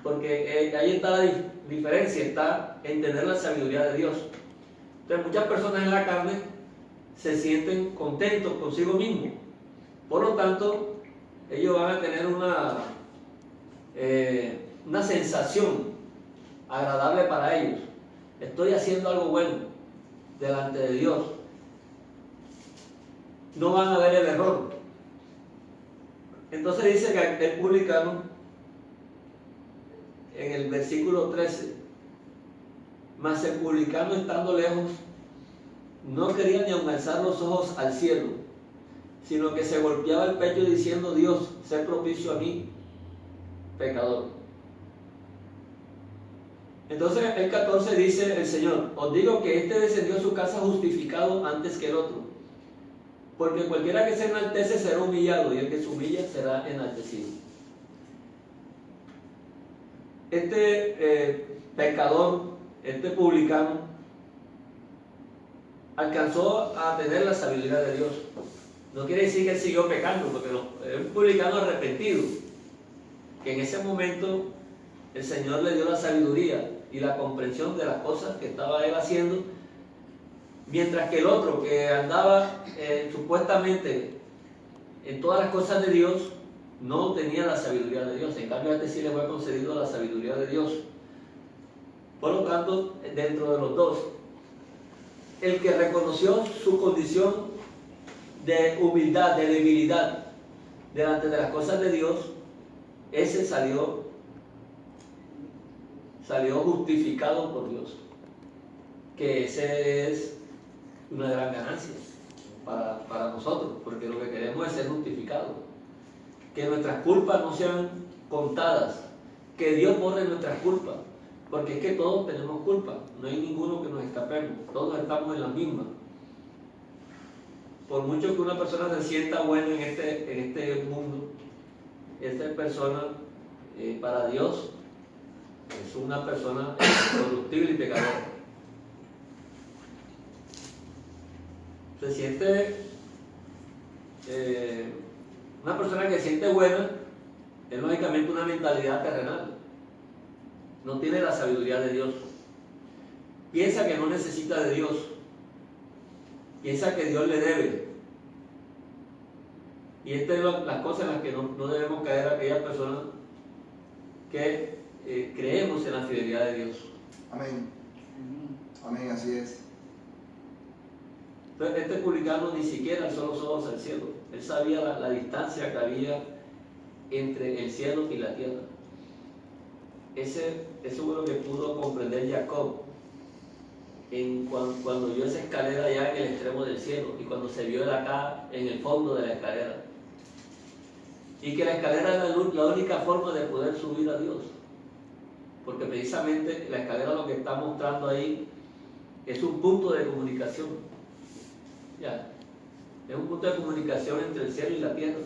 Porque ahí está la diferencia, está en tener la sabiduría de Dios. Entonces muchas personas en la carne se sienten contentos consigo mismos. Por lo tanto, ellos van a tener una sensación agradable para ellos. Estoy haciendo algo bueno delante de Dios. No van a ver el error. Entonces dice que el publicano, en el versículo 13, mas el publicano estando lejos, no quería ni aun alzar los ojos al cielo, sino que se golpeaba el pecho diciendo: Dios, sé propicio a mí, pecador. Entonces el 14 dice el Señor: os digo que este descendió a su casa justificado antes que el otro. Porque cualquiera que se enaltece será humillado, y el que se humilla será enaltecido. Este pecador, este publicano, alcanzó a tener la sabiduría de Dios. No quiere decir que él siguió pecando, porque no, es un publicano arrepentido, que en ese momento el Señor le dio la sabiduría y la comprensión de las cosas que estaba él haciendo. Mientras que el otro, que andaba supuestamente en todas las cosas de Dios, no tenía la sabiduría de Dios. En cambio, a este sí le fue concedido la sabiduría de Dios. Por lo tanto, dentro de los dos, el que reconoció su condición de humildad, de debilidad delante de las cosas de Dios, ese salió justificado por Dios. Que ese es una gran ganancia para nosotros, porque lo que queremos es ser justificados, que nuestras culpas no sean contadas, que Dios borre nuestras culpas, porque es que todos tenemos culpa, no hay ninguno que nos escapemos, todos estamos en la misma. Por mucho que una persona se sienta buena en este mundo, esta persona para Dios es una persona corruptible y pecadora. Se siente una persona que se siente buena, es lógicamente una mentalidad terrenal, no tiene la sabiduría de Dios, piensa que no necesita de Dios, piensa que Dios le debe. Y estas son las cosas en las que no debemos caer aquellas personas que creemos en la fidelidad de Dios. Amén. Amén, así es. Entonces, este publicano ni siquiera alzó los ojos al cielo. Él sabía la distancia que había entre el cielo y la tierra. Eso fue lo que pudo comprender Jacob cuando vio esa escalera allá en el extremo del cielo y cuando se vio él acá en el fondo de la escalera. Y que la escalera era la única forma de poder subir a Dios. Porque precisamente la escalera lo que está mostrando ahí es un punto de comunicación. Ya, es un punto de comunicación entre el cielo y la tierra.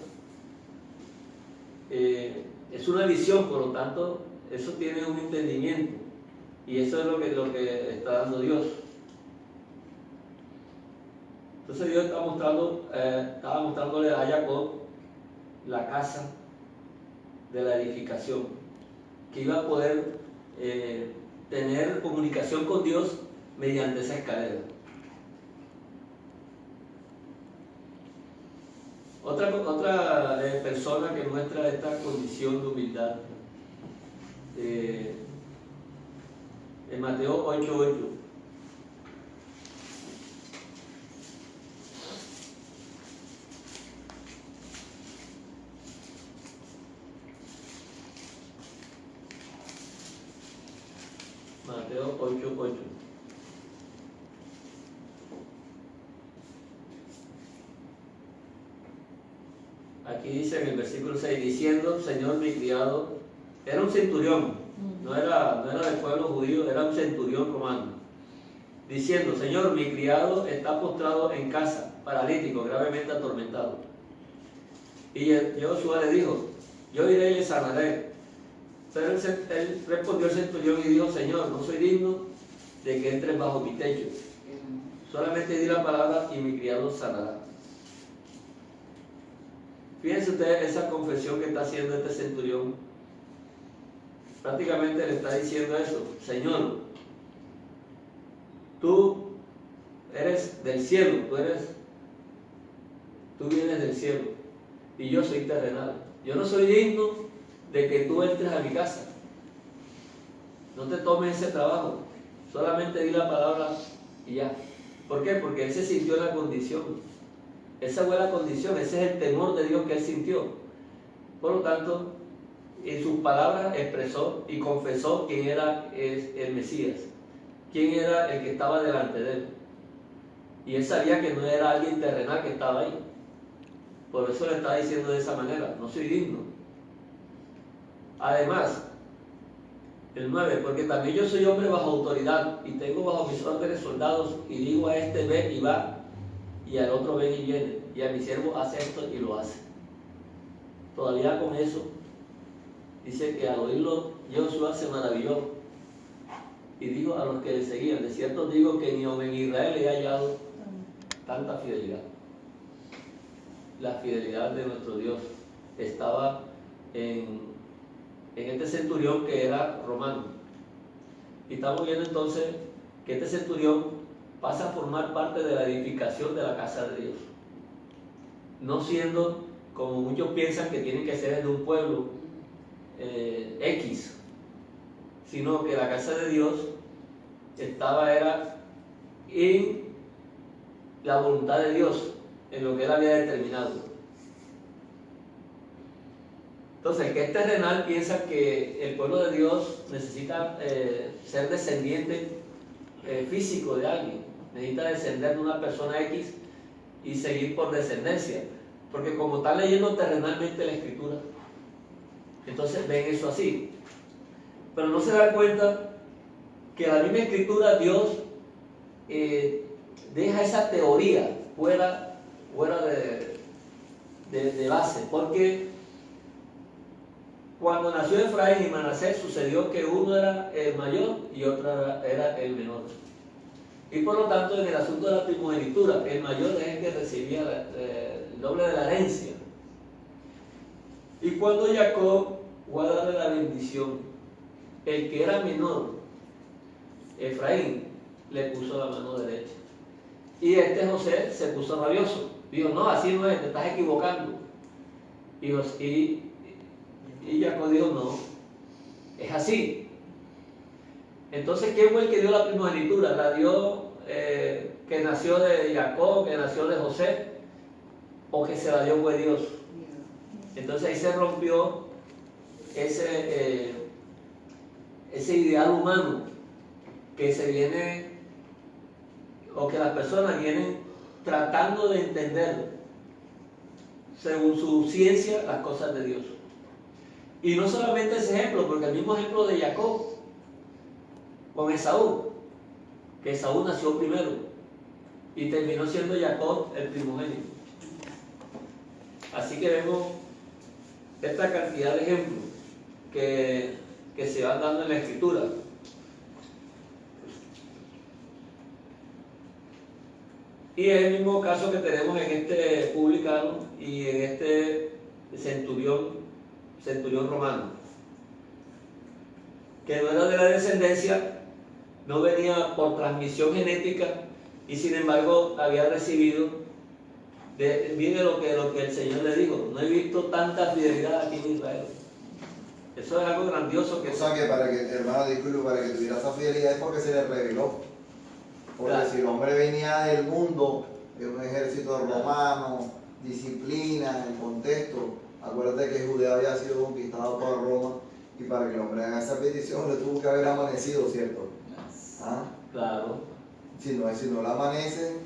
Es una visión, por lo tanto, eso tiene un entendimiento. Y eso es lo que está dando Dios. Entonces Dios estaba mostrándole a Jacob la casa de la edificación, que iba a poder tener comunicación con Dios mediante esa escalera. Otra persona que muestra esta condición de humildad, en Mateo 8:8. Mateo 8:8. Aquí dice en el versículo 6, diciendo, Señor, mi criado, era un centurión, no era del pueblo judío, era un centurión romano, diciendo, Señor, mi criado está postrado en casa, paralítico, gravemente atormentado. Y Josué le dijo, yo iré y le sanaré. Pero él respondió al centurión y dijo, Señor, no soy digno de que entres bajo mi techo. Solamente di la palabra y mi criado sanará. Fíjense ustedes esa confesión que está haciendo este centurión. Prácticamente le está diciendo eso, Señor, tú eres del cielo, tú vienes del cielo y yo soy terrenal. Yo no soy digno de que tú entres a mi casa. No te tomes ese trabajo, solamente di la palabra y ya. ¿Por qué? Porque él se sintió en la condición. Esa fue la condición, ese es el temor de Dios que él sintió. Por lo tanto, en sus palabras expresó y confesó quién era el Mesías, quién era el que estaba delante de él. Y él sabía que no era alguien terrenal que estaba ahí. Por eso le estaba diciendo de esa manera, no soy digno. Además, el 9, porque también yo soy hombre bajo autoridad y tengo bajo mis órdenes soldados y digo a este ven y va y al otro ven y viene y a mi siervo hace esto y lo hace. Todavía con eso dice que al oírlo Josué se maravilló y dijo a los que le seguían, de cierto digo que ni aun en Israel he hallado tanta fidelidad. La fidelidad de nuestro Dios estaba en este centurión que era romano. Y estamos viendo entonces que este centurión pasa a formar parte de la edificación de la casa de Dios. No siendo, como muchos piensan, que tienen que ser de un pueblo X, sino que la casa de Dios era en la voluntad de Dios, en lo que él había determinado. Entonces, el que es terrenal piensa que el pueblo de Dios necesita ser descendiente físico de alguien, necesita descender de una persona X y seguir por descendencia, porque como están leyendo terrenalmente la escritura, entonces ven eso así, pero no se dan cuenta que la misma escritura Dios deja esa teoría fuera de base, porque cuando nació Efraín y Manasés sucedió que uno era el mayor y otro era el menor. Y por lo tanto, en el asunto de la primogenitura, el mayor es el que recibía el doble de la herencia. Y cuando Jacob fue a darle la bendición, el que era menor, Efraín, le puso la mano derecha. Y José se puso rabioso. Dijo, no, así no es, te estás equivocando. Y Jacob dijo, no, es así. Entonces, ¿quién fue el que dio la primogenitura? La dio que nació de Jacob, que nació de José, o que se la dio fue Dios. Entonces ahí se rompió ese ideal humano que se viene, o que las personas vienen tratando de entender según su ciencia las cosas de Dios. Y no solamente ese ejemplo, porque el mismo ejemplo de Jacob con Esaú, que Esaú nació primero y terminó siendo Jacob el primogénito. Así que vemos esta cantidad de ejemplos que se van dando en la Escritura. Y es el mismo caso que tenemos en este publicano y en este centurión romano, que no era de la descendencia, no venía por transmisión genética y sin embargo había recibido, mire lo que el Señor le dijo: no he visto tanta fidelidad aquí en Israel. Eso es algo grandioso. O sea que para que, hermano, disculpe, para que tuviera esa fidelidad es porque se le reveló. Porque Claro. si el hombre venía del mundo, de un ejército romano, disciplina, el contexto, acuérdate que Judea había sido conquistado por Roma, y para que el hombre haga esa petición le tuvo que haber amanecido, ¿cierto? ¿Ah? Claro. Si no la amanece,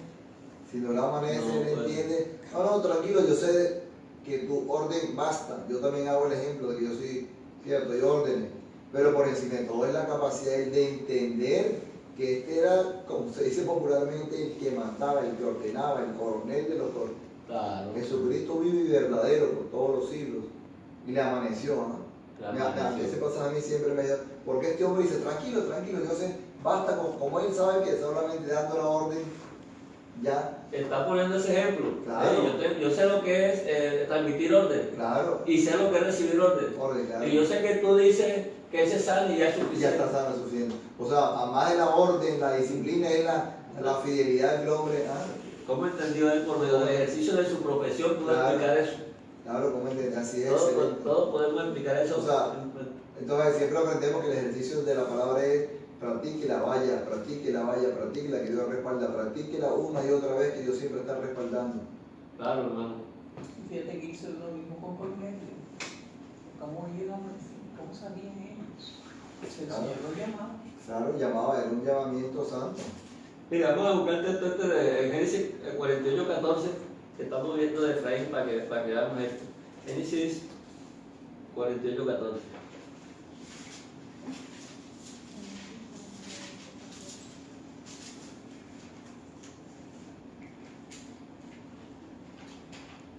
No, le pues. entiende. No, tranquilo, yo sé que tu orden basta. Yo también hago el ejemplo de que yo soy, cierto, yo ordené. Pero por encima de todo es la capacidad de entender que este era, como se dice popularmente, el que mandaba, el que ordenaba, el coronel de los coroneles. Claro. Jesucristo vive y verdadero por todos los siglos. Y le amaneció, ¿no? Claro. Ese pasaje a mí siempre me da. Porque este hombre dice: tranquilo, yo sé, basta, como él sabe que solamente dando la orden, ya. Está poniendo ese ejemplo. Claro. Yo sé lo que es transmitir orden. Claro. Y sé lo que es recibir orden. Claro. Y yo sé que tú dices que ese sano y ya es Ya suficiente. está sano, suficiente. O sea, además de la orden, la disciplina es la fidelidad del hombre. ¿Cómo entendió él por medio del ejercicio de su profesión? Puede Claro. explicar eso. Claro, como entiende, así es. Todos podemos explicar eso. O sea, entonces siempre aprendemos que el ejercicio de la palabra es: practíquela, vaya, practíquela, que Dios respalda, practíquela una y otra vez, que Dios siempre está respaldando. Claro, hermano. Fíjate que hizo lo mismo con Cornelio. ¿Cómo llegamos? ¿Cómo sabían ellos? El Señor lo llamaba. Claro, llamaba, era un llamamiento santo. Mira, vamos a buscar el texto de Génesis 48:14, que estamos viendo de Efraín para que veamos esto. Génesis 48:14.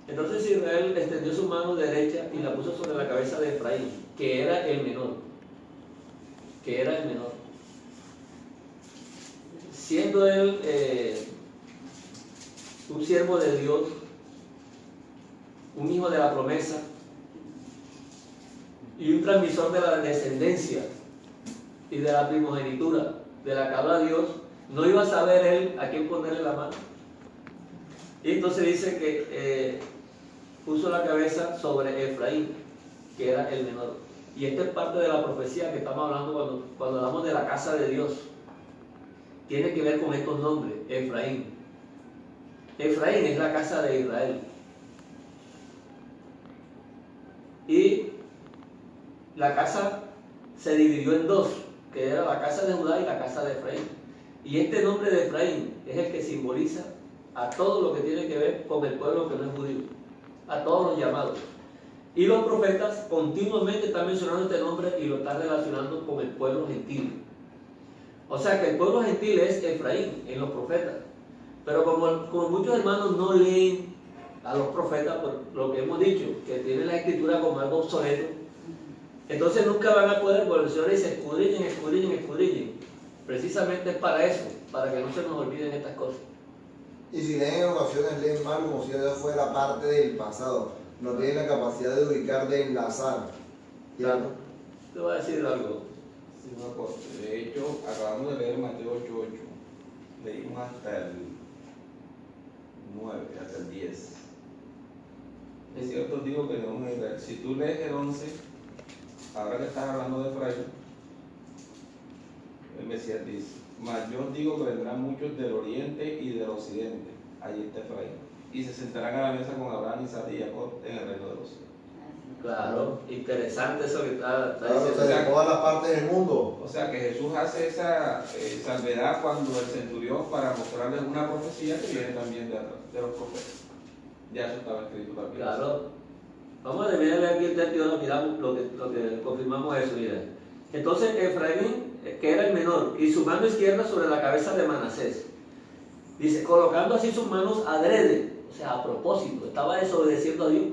Entonces Israel extendió su mano derecha y la puso sobre la cabeza de Efraín, que era el menor. Siendo él un siervo de Dios, un hijo de la promesa y un transmisor de la descendencia y de la primogenitura de la que habla Dios, no iba a saber él a quién ponerle la mano. Y entonces dice que puso la cabeza sobre Efraín, que era el menor. Y esta es parte de la profecía que estamos hablando cuando hablamos de la casa de Dios. Tiene que ver con estos nombres: Efraín. Efraín es la casa de Israel. Y la casa se dividió en dos, que era la casa de Judá y la casa de Efraín. Y este nombre de Efraín es el que simboliza a todo lo que tiene que ver con el pueblo que no es judío, a todos los llamados. Y los profetas continuamente están mencionando este nombre y lo están relacionando con el pueblo gentil. O sea que el pueblo gentil es Efraín en los profetas. Pero como muchos hermanos no leen a los profetas por lo que hemos dicho, que tienen la escritura como algo obsoleto, entonces nunca van a poder, porque el Señor dice: escudriñen. Precisamente es para eso, para que no se nos olviden estas cosas. Y si leen en ocasiones, leen mal, como si eso fuera parte del pasado. No tienen la capacidad de ubicar, de enlazar. Claro. Te voy a decir algo. Sí, una cosa. De hecho, acabamos de leer Mateo 8:8. Leímos hasta el 9, hasta el 10. Es cierto, digo que debemos leer. Si tú lees el 11, ahora que estás hablando de Efraín, el 16 dice: mas yo os digo que vendrán muchos del oriente y del occidente, allí está Efraín, y se sentarán a la mesa con Abraham, Isaac y Jacob en el reino de los cielos. Claro, interesante eso que está Claro, o diciendo. sea, de todas las partes del mundo. O sea que Jesús hace esa salvedad cuando el centurión, para mostrarles una profecía que viene también de los profetas. Ya eso estaba escrito también. Claro. Vamos a terminar aquí el texto y ahora miramos lo que confirmamos eso. Mira. Entonces Efraín, que era el menor, y su mano izquierda sobre la cabeza de Manasés. Dice, colocando así sus manos adrede, o sea, a propósito, estaba desobedeciendo a Dios.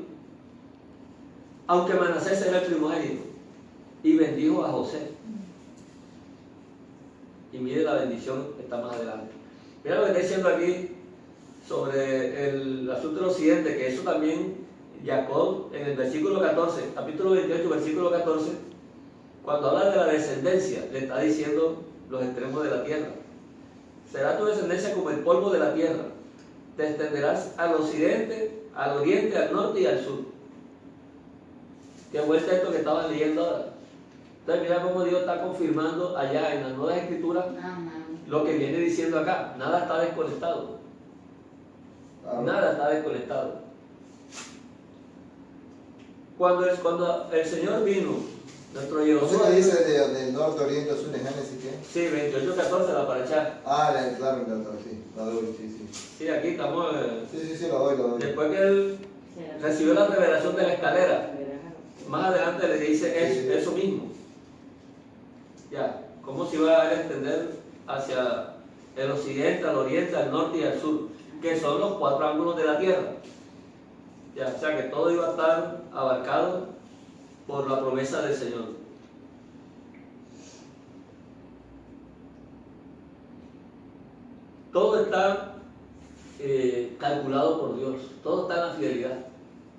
Aunque Manasés era el primogénito, y bendijo a José. Y mire la bendición que está más adelante. Mira lo que está diciendo aquí sobre el asunto del occidente, que eso también Jacob en el versículo 14, capítulo 28, versículo 14, cuando habla de la descendencia, le está diciendo los extremos de la tierra. Será tu descendencia como el polvo de la tierra. Te extenderás al occidente, al oriente, al norte y al sur. Que vuelta esto que estaban leyendo ahora. Entonces mira cómo Dios está confirmando allá en las nuevas escrituras lo que viene diciendo acá. Nada está desconectado. Claro. Nada está desconectado. Cuando el Señor vino, nuestro No sé Yehoshua, qué dice del norte, oriente, sur, de Génesis, ¿qué? sí, 28:14 la paracha. Claro, sí, la doy, sí. Sí, aquí estamos. Sí, la doy. Después que él recibió la revelación de la escalera, más adelante le dice eso mismo. Ya, cómo se iba a extender hacia el occidente, al oriente, al norte y al sur, que son los 4 ángulos de la tierra. Ya, o sea que todo iba a estar abarcado por la promesa del Señor. Todo está calculado por Dios, todo está en la fidelidad,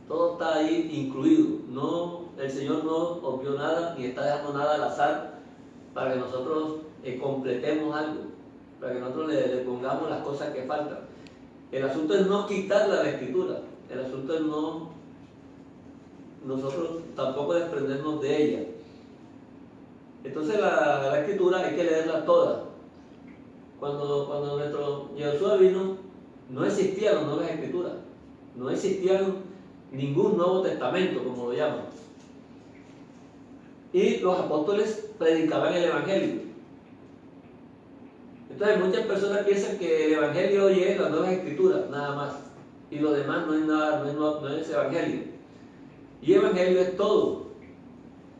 todo está ahí incluido. No, el Señor no obvió nada ni está dejando nada al azar para que nosotros completemos algo, para que nosotros le pongamos las cosas que faltan. El asunto es no quitarle a la escritura, el asunto es nosotros tampoco desprendernos de ella. Entonces la escritura hay que leerla toda. Cuando nuestro Yehoshua vino, no existían las nuevas escrituras, no existían ningún Nuevo Testamento, como lo llaman. Y los apóstoles predicaban el Evangelio. Entonces muchas personas piensan que el Evangelio hoy es las nuevas escrituras, nada más. Y lo demás no es nada, no es Evangelio. Y Evangelio es todo.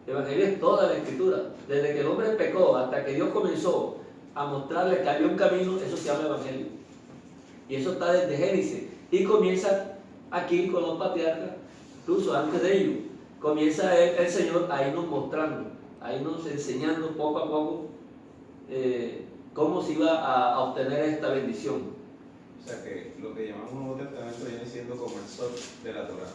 Evangelio es toda la escritura. Desde que el hombre pecó hasta que Dios comenzó a mostrarle que había un camino, eso se llama Evangelio. Y eso está desde Génesis. Y comienza aquí con los patriarcas, incluso antes de ellos. Comienza el Señor a irnos mostrando, a irnos enseñando poco a poco cómo se iba a obtener esta bendición. O sea que lo que llamamos Nuevo Testamento viene siendo como el sol de la Torá.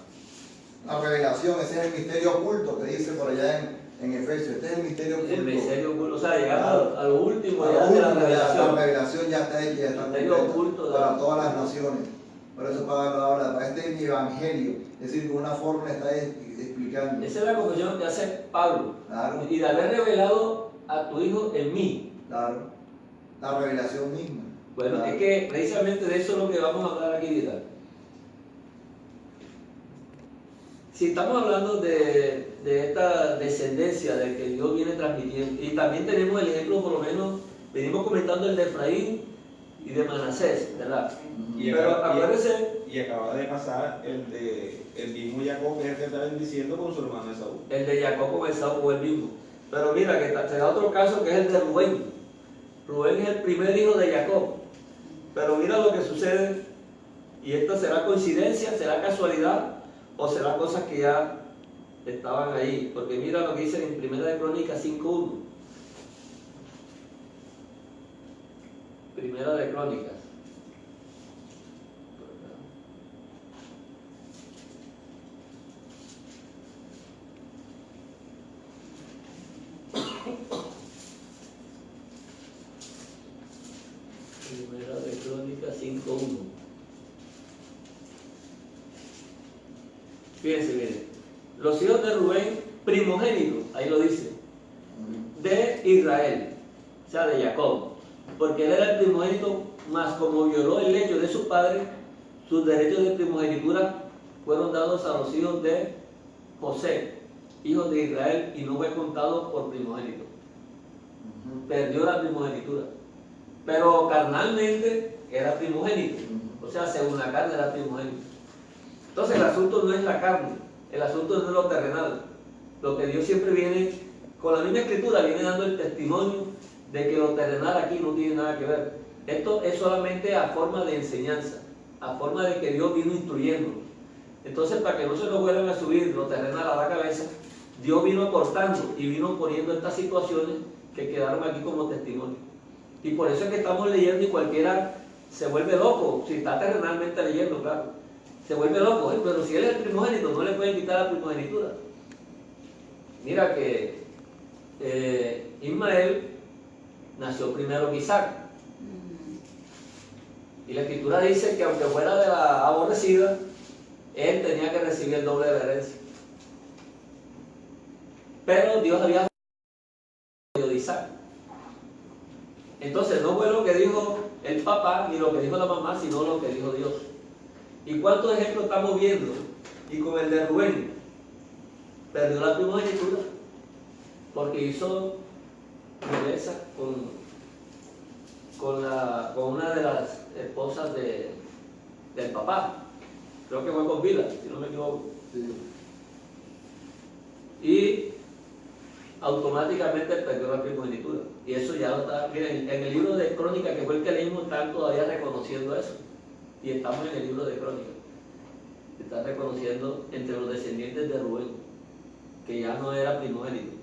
La revelación, ese es el misterio oculto que dice por allá en Efesios. Este es el misterio oculto. El misterio oculto, o sea, llegamos a lo último A lo ya de la último, revelación. la revelación ya está hecha, ya está Misterio completa oculto, para ¿no? todas las naciones. Por eso Pablo habla, para este es mi evangelio. Es decir, de una forma le está explicando. Esa es la confesión que hace Pablo. Claro. Y de haber revelado a tu Hijo en mí. Claro. La revelación misma. Bueno, Claro. es que precisamente de eso es lo que vamos a hablar aquí ahorita. Si estamos hablando de esta descendencia de que Dios viene transmitiendo, y también tenemos el ejemplo, por lo menos, venimos comentando el de Efraín y de Manasés, ¿verdad? Y Pero acaba- acuérdense, Y acaba de pasar el mismo Jacob, que es el que está bendiciendo con su hermano Esaú. el de Jacob con Esaú fue el mismo. Pero mira, que se da otro caso que es el de Rubén. Rubén es el primer hijo de Jacob. Pero mira lo que sucede, y esto será coincidencia, será casualidad, o será cosas que ya estaban ahí. Porque mira lo que dice en 1 de Crónicas 5:1. Primera de Crónicas. Primera de Crónicas 5:1. Fíjense, miren. Los hijos de Rubén, primogénitos, ahí lo dice, de Israel. o sea, de Jacob, porque él era el primogénito, mas como violó el lecho de su padre, sus derechos de primogenitura fueron dados a los hijos de José, hijos de Israel, y no fue contado por primogénito. Perdió la primogenitura, pero carnalmente era primogénito, o sea, según la carne era primogénito. Entonces el asunto no es la carne, el asunto no es lo terrenal. Lo que Dios siempre viene, con la misma escritura, viene dando el testimonio de que lo terrenal aquí no tiene nada que ver. Esto es solamente a forma de enseñanza, a forma de que Dios vino instruyéndonos. Entonces, para que no se nos vuelvan a subir lo terrenal a la cabeza, Dios vino cortando y vino poniendo estas situaciones que quedaron aquí como testimonio. Y por eso es que estamos leyendo y cualquiera se vuelve loco, si está terrenalmente leyendo, claro. Se vuelve loco, pero si él es el primogénito, no le pueden quitar la primogenitura. Mira que Ismael nació primero que Isaac. Y la escritura dice que aunque fuera de la aborrecida, él tenía que recibir el doble de la herencia. Pero Dios había de Isaac. Entonces no fue lo que dijo el papá ni lo que dijo la mamá, sino lo que dijo Dios. ¿Y cuántos ejemplos estamos viendo? Y con el de Rubén, perdió la primogenitura porque hizo violencia con una de las esposas del papá. Creo que fue con Bila, si no me equivoco. Sí. Y automáticamente perdió la primogenitura. Y eso ya lo está, miren, en el libro de Crónicas, que fue el que leímos, están todavía reconociendo eso. Y estamos en el libro de Crónicas. Está reconociendo entre los descendientes de Rubén, que ya no era primogénito.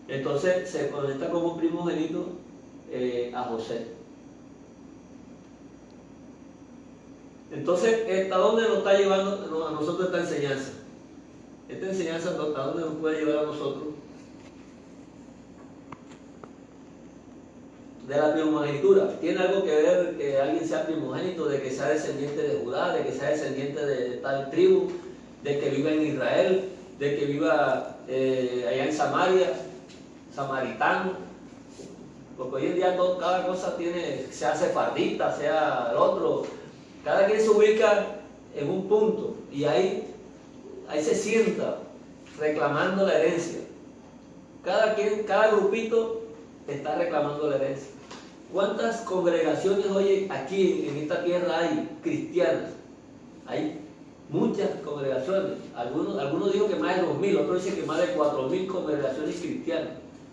Entonces se conecta como primogénito a José. Entonces, ¿hasta dónde nos está llevando a nosotros esta enseñanza? Esta enseñanza, ¿hasta dónde nos puede llevar a nosotros? De la primogenitura. ¿Tiene algo que ver que alguien sea primogénito, de que sea descendiente de Judá, de que sea descendiente de tal tribu, de que viva en Israel, de que viva allá en Samaria, samaritano? Porque hoy en día cada cosa tiene, sea sefardita, sea el otro, cada quien se ubica en un punto y ahí se sienta reclamando la herencia. Cada grupito está reclamando la herencia. ¿Cuántas congregaciones hoy aquí en esta tierra hay cristianas? Hay muchas congregaciones. Algunos dijo que más de 2.000, otros dicen que más de 4.000 congregaciones cristianas,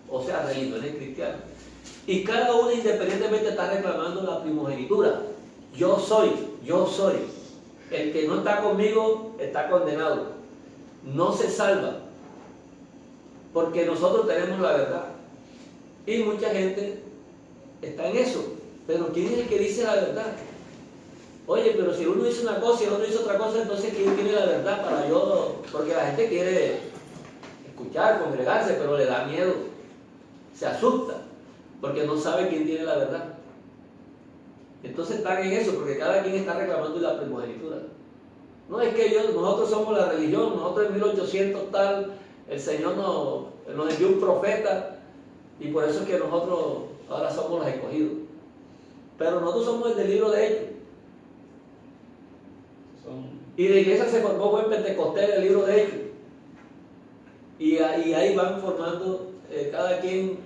o sea, religiones cristianas. Y cada una independientemente está reclamando la primogenitura. Yo soy. El que no está conmigo está condenado. No se salva. Porque nosotros tenemos la verdad. Y mucha gente está en eso. Pero ¿quién es el que dice la verdad? Oye, pero si uno dice una cosa y el otro dice otra cosa, entonces ¿quién tiene la verdad para yo? Porque la gente quiere escuchar, congregarse, pero le da miedo. Se asusta. Porque no sabe quién tiene la verdad. Entonces están en eso, porque cada quien está reclamando la primogenitura. No es que nosotros somos la religión, nosotros en 1800 tal, el Señor nos envió un profeta y por eso es que nosotros ahora somos los escogidos. Pero nosotros somos del libro de Hechos. Y la iglesia se formó en Pentecostés, el libro de Hechos. Y ahí van formando cada quien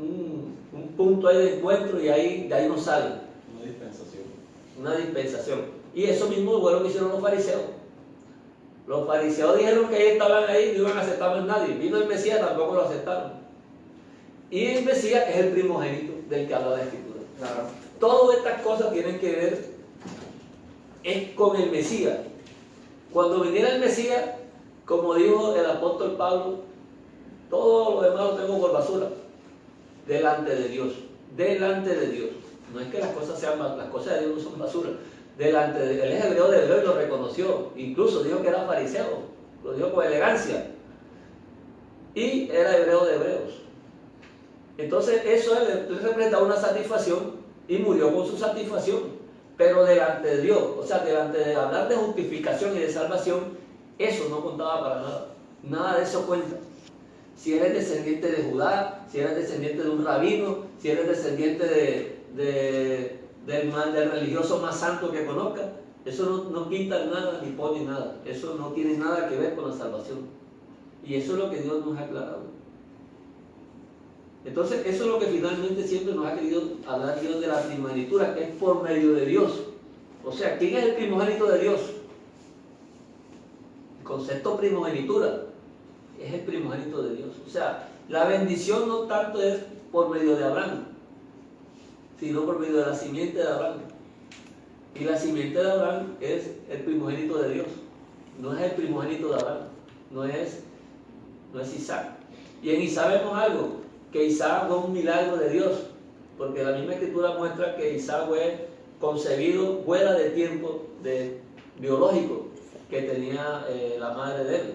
un punto ahí de encuentro y de ahí nos sale. Una dispensación. Y eso mismo fue lo que hicieron los fariseos. Los fariseos dijeron que ellos estaban ahí, no iban a aceptar a nadie. Vino el Mesías, tampoco lo aceptaron. Y el Mesías es el primogénito del que habla la Escritura. Claro. Todas estas cosas tienen que ver es con el Mesías. Cuando viniera el Mesías, como dijo el apóstol Pablo, todo lo demás lo tengo por basura. Delante de Dios. Delante de Dios. No es que las cosas de Dios no son basura. Delante de él es hebreo de hebreo y lo reconoció. Incluso dijo que era fariseo. Lo dijo con elegancia. Y era hebreo de hebreos. Entonces eso él representaba una satisfacción y murió con su satisfacción. Pero delante de Dios, o sea, delante de hablar de justificación y de salvación, eso no contaba para nada. Nada de eso cuenta. Si eres descendiente de Judá, si eres descendiente de un rabino, si eres descendiente del religioso más santo que conozcas, eso no quita nada ni pone nada. Eso no tiene nada que ver con la salvación. Y eso es lo que Dios nos ha aclarado. Entonces, eso es lo que finalmente siempre nos ha querido hablar Dios de la primogenitura, que es por medio de Dios. O sea, ¿quién es el primogénito de Dios? El concepto primogenitura es el primogénito de Dios. O sea, la bendición no tanto es por medio de Abraham, sino por medio de la simiente de Abraham. Y la simiente de Abraham es el primogénito de Dios. No es el primogénito de Abraham, no es Isaac. Y en Isaac vemos algo, que Isaac fue un milagro de Dios, porque la misma escritura muestra que Isaac fue concebido fuera de tiempo biológico que tenía la madre de él,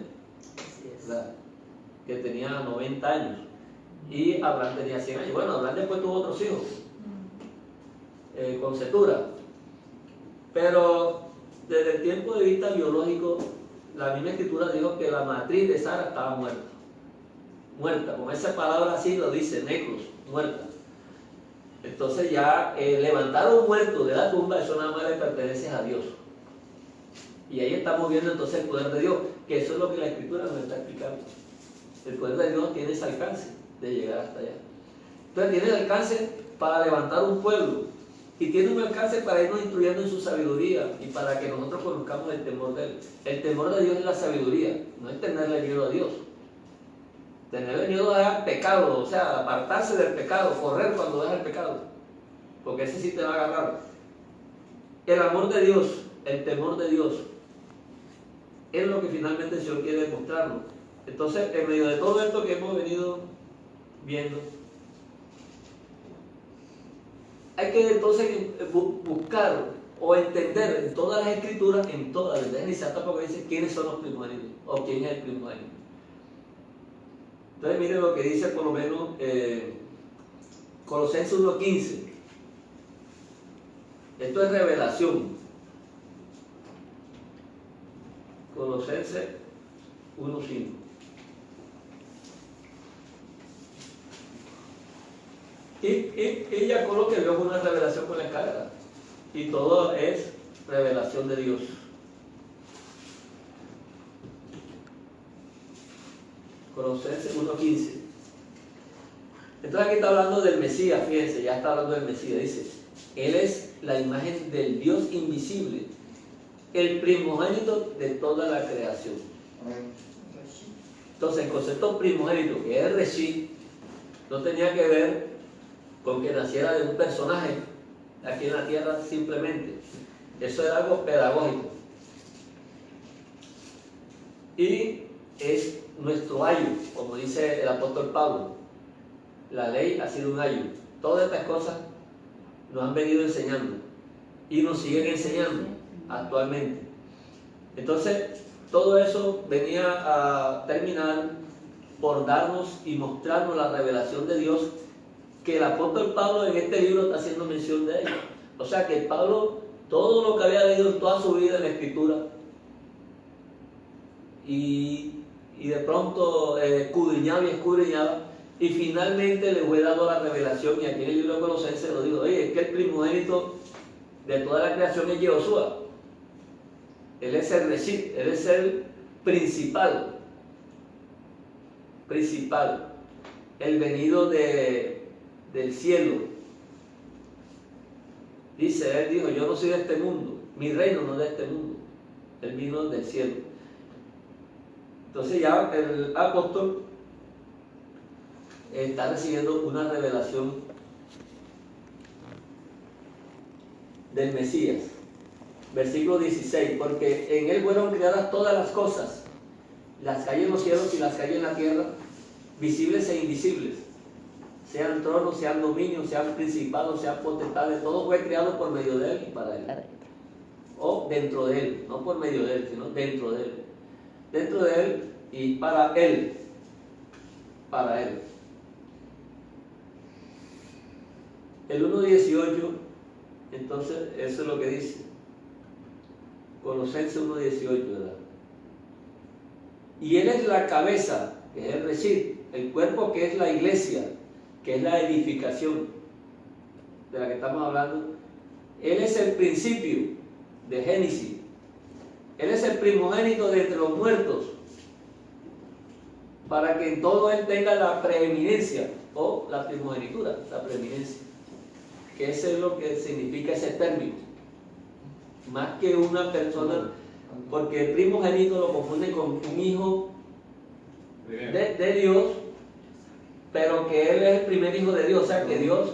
que tenía 90 años, y Abraham tenía 100 años. Bueno, Abraham después tuvo otros hijos, con Cetura, pero desde el tiempo de vista biológico, la misma escritura dijo que la matriz de Sara estaba muerta, con esa palabra así lo dice, necros, muerta. Entonces ya levantar un muerto de la tumba, eso nada más le pertenece a Dios. Y ahí estamos viendo entonces el poder de Dios, que eso es lo que la escritura nos está explicando. El poder de Dios tiene ese alcance de llegar hasta allá. Entonces tiene el alcance para levantar un pueblo, y tiene un alcance para irnos instruyendo en su sabiduría y para que nosotros conozcamos el temor de Él. El temor de Dios es la sabiduría, no es tenerle miedo a Dios. Tenerle miedo al pecado, o sea, apartarse del pecado, correr cuando dejas el pecado, porque ese sí te va a agarrar. El amor de Dios, el temor de Dios, es lo que finalmente el Señor quiere mostrarnos. Entonces, en medio de todo esto que hemos venido viendo, hay que entonces buscar o entender en todas las escrituras, en todas, desde Génesis porque dice quiénes son los primogénitos o quién es el primogénito. Entonces miren lo que dice por lo menos Colosenses 1:15. Esto es revelación. Colosenses 1:5. Y Jacob lo que vio fue una revelación con la escalera. Y todo es revelación de Dios. Colosenses 1:15. Entonces aquí está hablando del Mesías, fíjense, ya está hablando del Mesías. Dice, Él es la imagen del Dios invisible, el primogénito de toda la creación. Entonces el concepto primogénito, que es el Reshit, no tenía que ver con que naciera de un personaje aquí en la tierra simplemente. Eso es algo pedagógico. Y es nuestro ayo, como dice el apóstol Pablo. La ley ha sido un ayo. Todas estas cosas nos han venido enseñando y nos siguen enseñando actualmente. Entonces, todo eso venía a terminar por darnos y mostrarnos la revelación de Dios, que el apóstol Pablo en este libro está haciendo mención de ella. O sea que Pablo, todo lo que había leído en toda su vida en la escritura, y de pronto escudriñaba, y finalmente le fue dado la revelación, y aquí en el libro de Colosenses lo digo, oye, es que el primogénito de toda la creación es Yehoshua. Él es el Reshit, él es el principal, el venido del cielo. Dice, él dijo, yo no soy de este mundo, mi reino no es de este mundo, él vino del cielo. Entonces ya el apóstol está recibiendo una revelación del Mesías. Versículo 16, porque en él fueron creadas todas las cosas, las que hay en los cielos y las que hay en la tierra, visibles e invisibles, sean tronos, sean dominios, sean principados, sean potestades, todo fue creado por medio de él y para él. O dentro de él, no por medio de él, sino dentro de él. Dentro de él y para él. Para él. El 1.18, entonces, eso es lo que dice. Colosenses 1.18, ¿verdad? Y él es la cabeza, que es el Reshit, el cuerpo que es la iglesia, que es la edificación de la que estamos hablando. Él es el principio de Génesis. Él es el primogénito de entre los muertos, para que en todo él tenga la preeminencia, o la primogenitura, la preeminencia, que eso es lo que significa ese término, más que una persona, porque el primogénito lo confunde con un hijo de Dios, pero que él es el primer hijo de Dios, o sea que Dios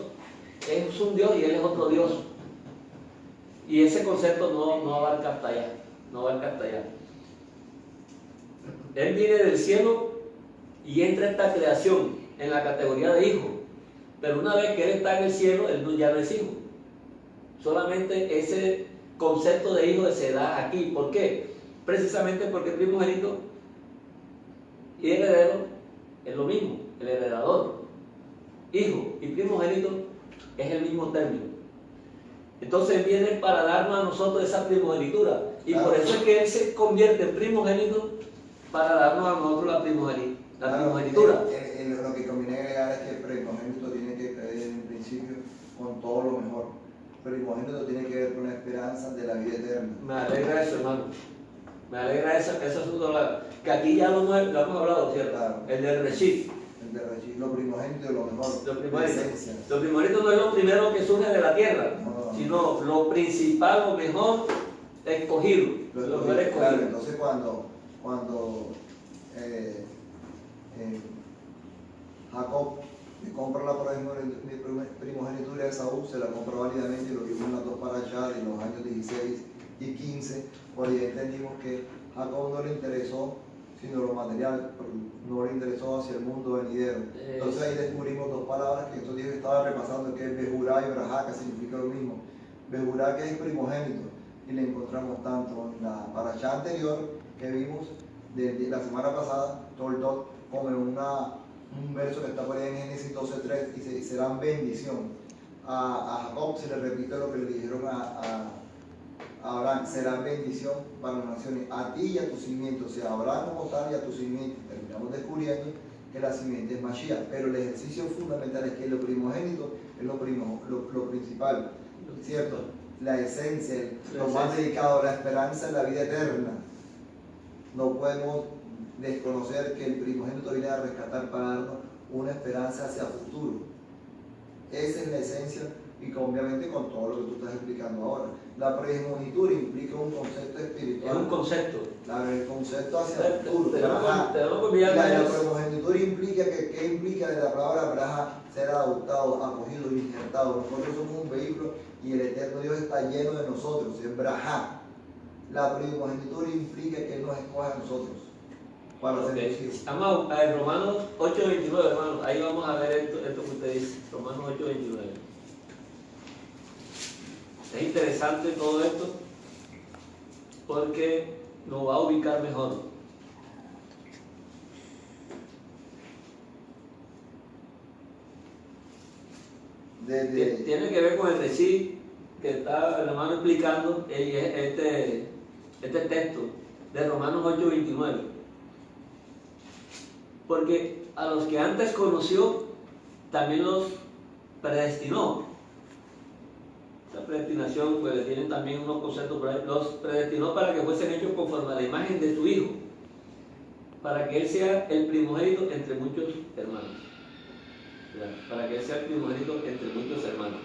es un Dios y él es otro Dios, y ese concepto no abarca hasta allá, no abarca hasta allá. Él viene del cielo y entra a esta creación en la categoría de hijo, pero una vez que él está en el cielo, él ya no es hijo. Solamente ese concepto de hijo se da aquí. ¿Por qué? Precisamente porque el primogénito y el heredero es lo mismo, el heredador. Hijo y primogénito es el mismo término. Entonces viene para darnos a nosotros esa primogenitura, y por eso es que él se convierte en primogénito para darnos a nosotros la primogenitura. Lo que conviene agregar es que el primogénito tiene que creer en principio con todo lo mejor. El primogénito tiene que ver con la esperanza de la vida eterna. Me alegra eso, hermano. Me alegra ese asunto, que aquí ya lo hemos hablado, ¿cierto? Claro. El del Reshit. El de Reshit, lo primogénito es lo mejor. Lo primogénito. La esencia. Lo primogénito no es lo primero que surge de la tierra, No. sino lo principal, lo mejor escogido. Lo mejor Claro, escogido. entonces cuando Jacob le compra la primogenitura de Esaú, se la compra válidamente, y lo vimos en las dos parashas en los años 16 y 15, por ahí entendimos que Jacob no le interesó sino lo material, no le interesó hacia el mundo venidero. Entonces ahí descubrimos dos palabras que estos días estaba repasando, que es Bejurá y Brajá, que significa lo mismo. Bejurá, que es primogénito, y le encontramos tanto en la parashá anterior que vimos de la semana pasada, Toldot, como en un verso que está por ahí en Génesis 12:3, y serán bendición. A Jacob se le repite lo que le dijeron a Abraham: serán bendición para las naciones, a ti y a tu simiente. O sea, Abraham como tal y a tu simiente. Terminamos descubriendo que la simiente es Mashiach, pero el ejercicio fundamental es que lo primogénito es lo principal, ¿cierto? La esencia, lo más dedicado a la esperanza en la vida eterna. No podemos desconocer que el primogénito viene a rescatar para darnos una esperanza hacia el futuro. Esa es la esencia, y obviamente con todo lo que tú estás explicando ahora. La primogenitura implica un concepto espiritual. Es un concepto. Claro, el concepto hacia el futuro. La primogenitura implica ¿qué implica de la palabra braja? Ser adoptado, acogido, injertado. Nosotros somos un vehículo y el eterno Dios está lleno de nosotros, es braja. La primogenitura implica que Él nos escoge a nosotros para ser hijos. Vamos a Romanos 8:29, hermano. Ahí vamos a ver esto que usted dice. Romanos 8:29. Es interesante todo esto porque nos va a ubicar mejor. Tiene que ver con el Reshit que está el hermano explicando este texto de Romanos 8:29. Porque a los que antes conoció, también los predestinó. La predestinación, pues tienen también unos conceptos, los predestinó para que fuesen hechos conforme a la imagen de su Hijo, para que Él sea el primogénito entre muchos hermanos. Para que Él sea el primogénito entre muchos hermanos.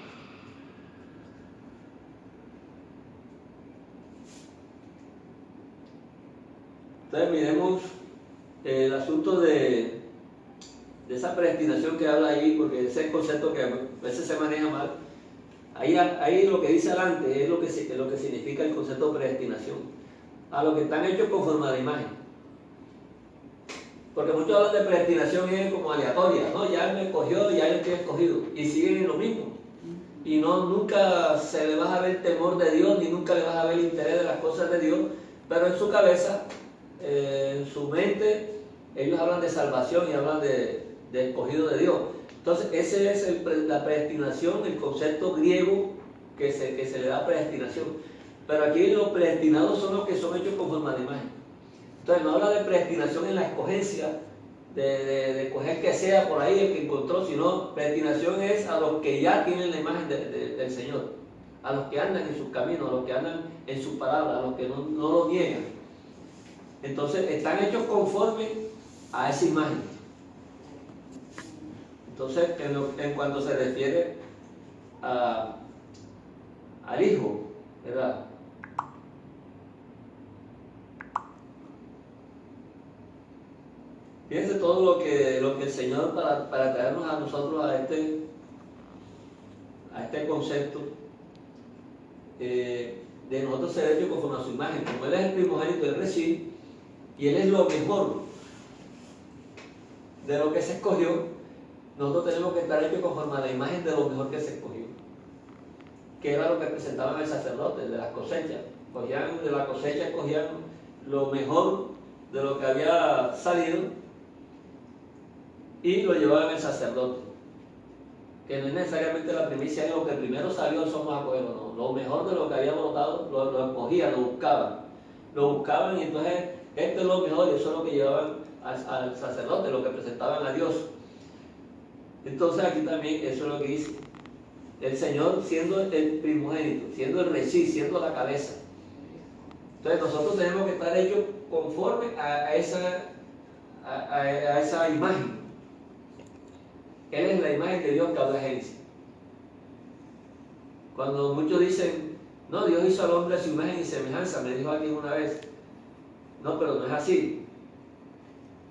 Entonces miremos el asunto de esa predestinación que habla ahí, porque ese concepto que a veces se maneja mal. Ahí lo que dice adelante es lo que significa el concepto de predestinación. A lo que están hechos conforme a la imagen. Porque muchos hablan de predestinación y es como aleatoria, ¿no? Ya Él me escogió, ya Él te ha escogido. Y siguen en lo mismo. Y nunca se le va a ver temor de Dios, ni nunca le vas a ver el interés de las cosas de Dios. Pero en su cabeza, en su mente, ellos hablan de salvación y hablan de escogido de Dios. Entonces, ese es la predestinación, el concepto griego que se le da predestinación. Pero aquí los predestinados son los que son hechos conforme a la imagen. Entonces, no habla de predestinación en la escogencia de coger que sea por ahí el que encontró, sino predestinación es a los que ya tienen la imagen del Señor, a los que andan en sus caminos, a los que andan en su palabra, a los que no lo niegan. Entonces están hechos conforme a esa imagen. Entonces, en cuanto se refiere al Hijo, ¿verdad? Fíjense todo lo que el Señor, para traernos a nosotros a este concepto de nosotros ser hechos conforme a su imagen. Como Él es el primogénito, Él recibe, y Él es lo mejor de lo que se escogió. Nosotros tenemos que estar hechos conforme a la imagen de lo mejor que se escogió, que era lo que presentaban el sacerdote de las cosechas. De la cosecha escogían lo mejor de lo que había salido y lo llevaban al sacerdote, que no es necesariamente la primicia de lo que primero salió somos a cogerlo, no. Lo mejor de lo que había brotado lo escogían, lo buscaban, y entonces esto es lo mejor, y eso es lo que llevaban al sacerdote, lo que presentaban a Dios. Entonces aquí también eso es lo que dice el Señor, siendo el primogénito, siendo el rey, siendo la cabeza. Entonces nosotros tenemos que estar hechos conforme a esa imagen. Él es la imagen de Dios que habla Génesis. Cuando muchos dicen, no, Dios hizo al hombre a su imagen y semejanza, me dijo alguien una vez, no, pero no es así.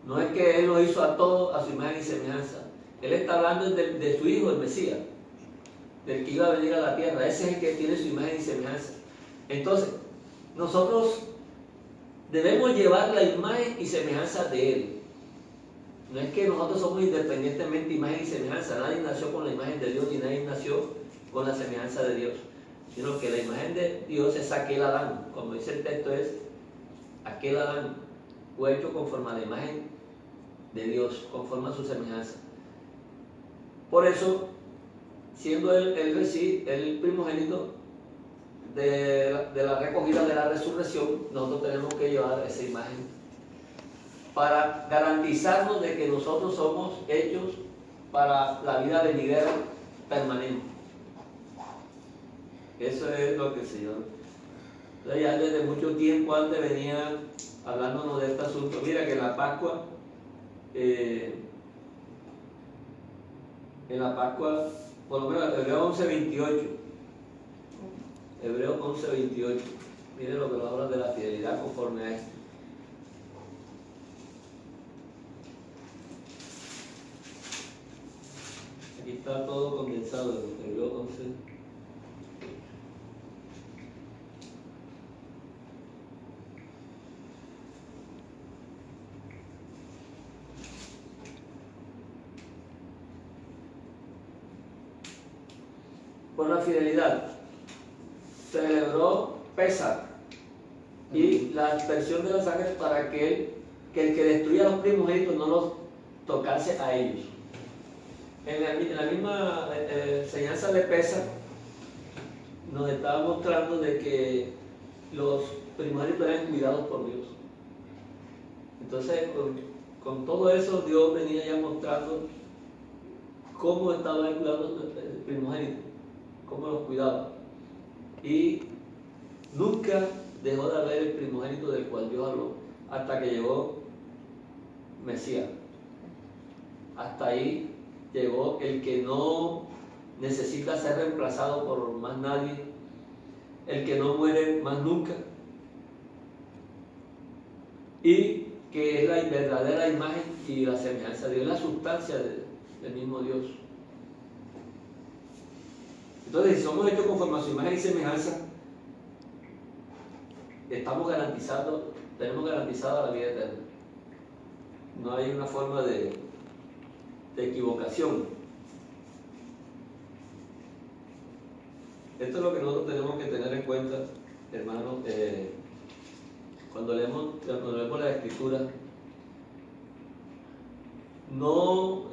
No es que Él lo hizo a todos a su imagen y semejanza. Él está hablando de su Hijo, el Mesías, del que iba a venir a la tierra. Ese es el que tiene su imagen y semejanza. Entonces, nosotros debemos llevar la imagen y semejanza de Él. No es que nosotros somos independientemente imagen y semejanza. Nadie nació con la imagen de Dios, ni nadie nació con la semejanza de Dios. Sino que la imagen de Dios es aquel Adán. Como dice el texto, es aquel Adán fue hecho conforme a la imagen de Dios, conforme a su semejanza. Por eso, siendo el primogénito de la recogida de la resurrección, nosotros tenemos que llevar esa imagen para garantizarnos de que nosotros somos hechos para la vida venidera permanente. Eso es lo que el Señor. Entonces ya desde mucho tiempo antes venía hablándonos de este asunto. Mira que en la Pascua, por lo menos Hebreo 11:28, Hebreo 11:28, miren lo que nos habla de la fidelidad conforme a esto. Aquí está todo condensado en Hebreo 11. Por la fidelidad celebró Pesach y la aspersión de la sangre para que el que destruía a los primogénitos no los tocase a ellos. En la misma enseñanza de Pesach nos estaba mostrando de que los primogénitos eran cuidados por Dios. Entonces con todo eso Dios venía ya mostrando cómo estaba cuidando el primogénito, cómo los cuidaba. Y nunca dejó de haber el primogénito del cual Dios habló hasta que llegó Mesías. Hasta ahí llegó el que no necesita ser reemplazado por más nadie, el que no muere más nunca, y que es la verdadera imagen y la semejanza de Dios, la sustancia del mismo Dios. Entonces, si somos hechos conforme a su imagen y semejanza, tenemos garantizada la vida eterna. No hay una forma de equivocación. Esto es lo que nosotros tenemos que tener en cuenta, hermanos, cuando leemos la Escritura. No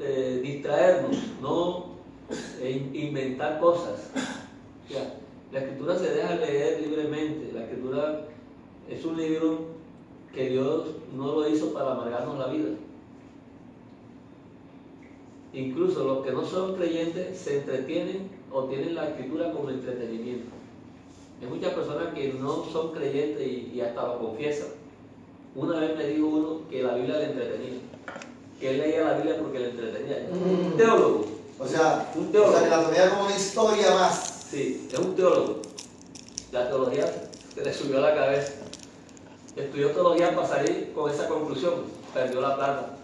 distraernos, no inventar cosas. O sea, la Escritura se deja leer libremente. La Escritura es un libro que Dios no lo hizo para amargarnos la vida. Incluso los que no son creyentes se entretienen o tienen la escritura como entretenimiento. Hay muchas personas que no son creyentes y hasta lo confiesan. Una vez me dijo uno que la Biblia le entretenía, que él leía la Biblia porque le entretenía. Un teólogo. O sea, Un teólogo. que la tomé como una historia más. Sí, es un teólogo. La teología se le subió a la cabeza. Estudió teología para salir con esa conclusión. Perdió la plata.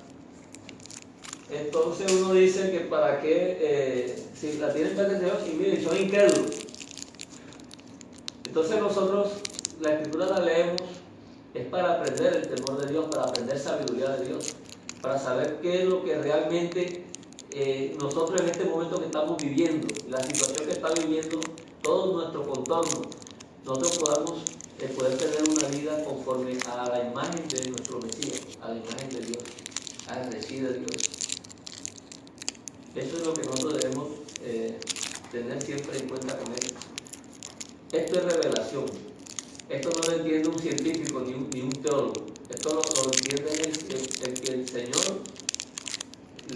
Entonces uno dice que para qué, si la tienen frente a Dios y miren, son incrédulos. Entonces nosotros la escritura la leemos es para aprender el temor de Dios, para aprender sabiduría de Dios, para saber qué es lo que realmente nosotros en este momento que estamos viviendo, la situación que está viviendo todo nuestro contorno, nosotros podamos poder tener una vida conforme a la imagen de nuestro Mesías, a la imagen de Dios, al recién de Dios. Eso es lo que nosotros debemos tener siempre en cuenta con esto. Esto es revelación. Esto no lo entiende un científico ni un teólogo. Esto lo entiende el que el Señor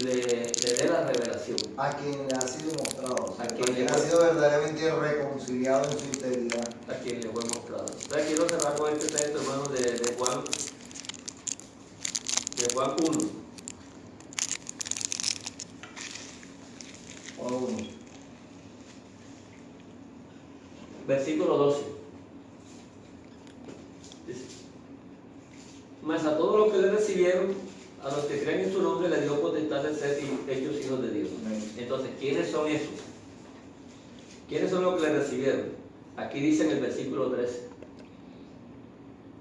le dé la revelación. A quien le ha sido mostrado. A A quien quien le ha sido verdaderamente reconciliado en su integridad. A quien le fue mostrado. Entonces quiero cerrar con este texto, hermano, de Juan 1. Juan 1. Versículo 12. Dice: mas a todos los que le recibieron, a los que creen en su nombre, le dio potestad de ser hechos hijos de Dios. Entonces, ¿quiénes son esos? ¿Quiénes son los que le recibieron? Aquí dice en el versículo 13: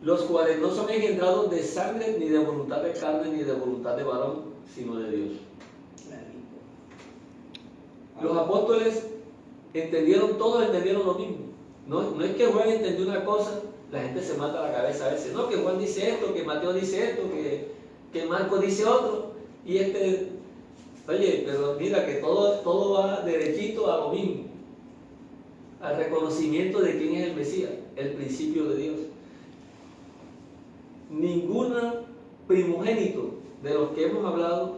los cuales no son engendrados de sangre, ni de voluntad de carne, ni de voluntad de varón, sino de Dios. Los apóstoles todos entendieron lo mismo. No es que Juan entendió una cosa, la gente se mata la cabeza a veces. No, que Juan dice esto, que Mateo dice esto, que Marcos dice otro. Y oye, pero mira que todo va derechito a lo mismo. Al reconocimiento de quién es el Mesías, el principio de Dios. Ningún primogénito de los que hemos hablado,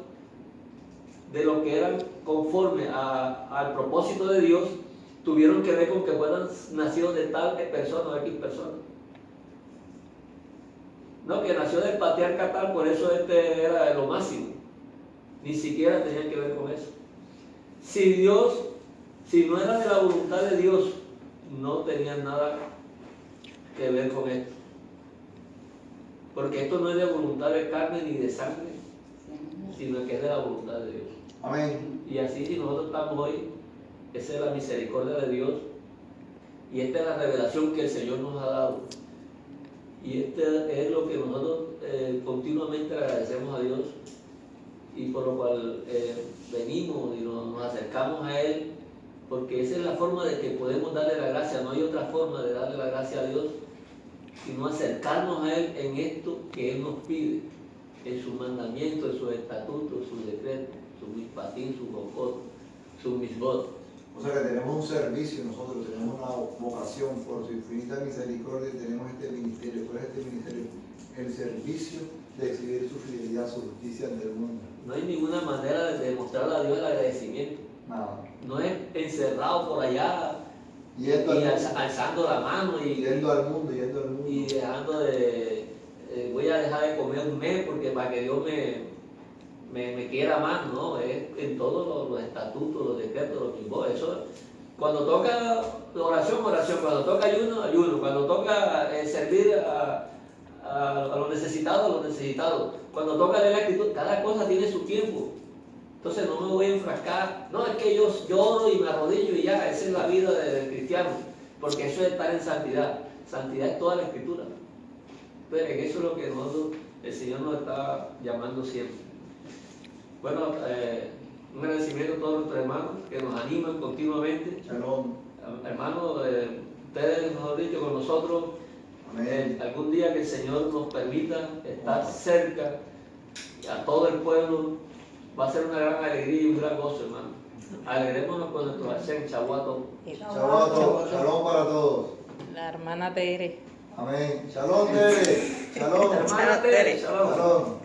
de los que eran conforme al propósito de Dios, tuvieron que ver con que fueran nacidos de tal persona o X persona. No, que nació del patriarca tal, por eso era lo máximo. Ni siquiera tenía que ver con eso. Si no era de la voluntad de Dios, no tenía nada que ver con esto. Porque esto no es de voluntad de carne ni de sangre, sino que es de la voluntad de Dios. Amén. Y así, si nosotros estamos hoy, esa es la misericordia de Dios y esta es la revelación que el Señor nos ha dado. Y este es lo que nosotros continuamente le agradecemos a Dios y por lo cual venimos y nos acercamos a Él, porque esa es la forma de que podemos darle la gracia. No hay otra forma de darle la gracia a Dios sino acercarnos a Él en esto que Él nos pide, en sus mandamientos, en sus estatutos, en sus decretos, sus mispatín, sus jocot, sus misbot. O sea que tenemos un servicio, nosotros tenemos una vocación por su infinita misericordia, tenemos este ministerio. ¿Cuál es este ministerio? El servicio de exhibir su fidelidad, su justicia ante el mundo. No hay ninguna manera de demostrarle a Dios el agradecimiento. Nada. No es encerrado por allá y alzando la mano yendo al mundo. Y dejando voy a dejar de comer un mes porque para que Dios me quiera más. No, es en todos los estatutos, los decretos, los mismos. Eso, cuando toca oración, cuando toca ayuno, cuando toca servir a los necesitados, cuando toca leer la escritura, cada cosa tiene su tiempo. Entonces no me voy a enfrascar, no, es que yo lloro y me arrodillo y ya, esa es la vida del cristiano, porque eso es estar en santidad. Santidad es toda la escritura. Entonces eso es lo que el Señor nos está llamando siempre. Bueno, un agradecimiento a todos nuestros hermanos que nos animan continuamente. Shalom. Hermanos, ustedes, mejor dicho, con nosotros. Amén. Algún día que el Señor nos permita estar cerca a todo el pueblo, va a ser una gran alegría y un gran gozo, hermano. Alegrémonos con nuestro Hashem, Shavuot. Shalom para todos. La hermana Tere. Amén. Shalom, Tere. Shalom. Hermana Tere, shalom. Shalom.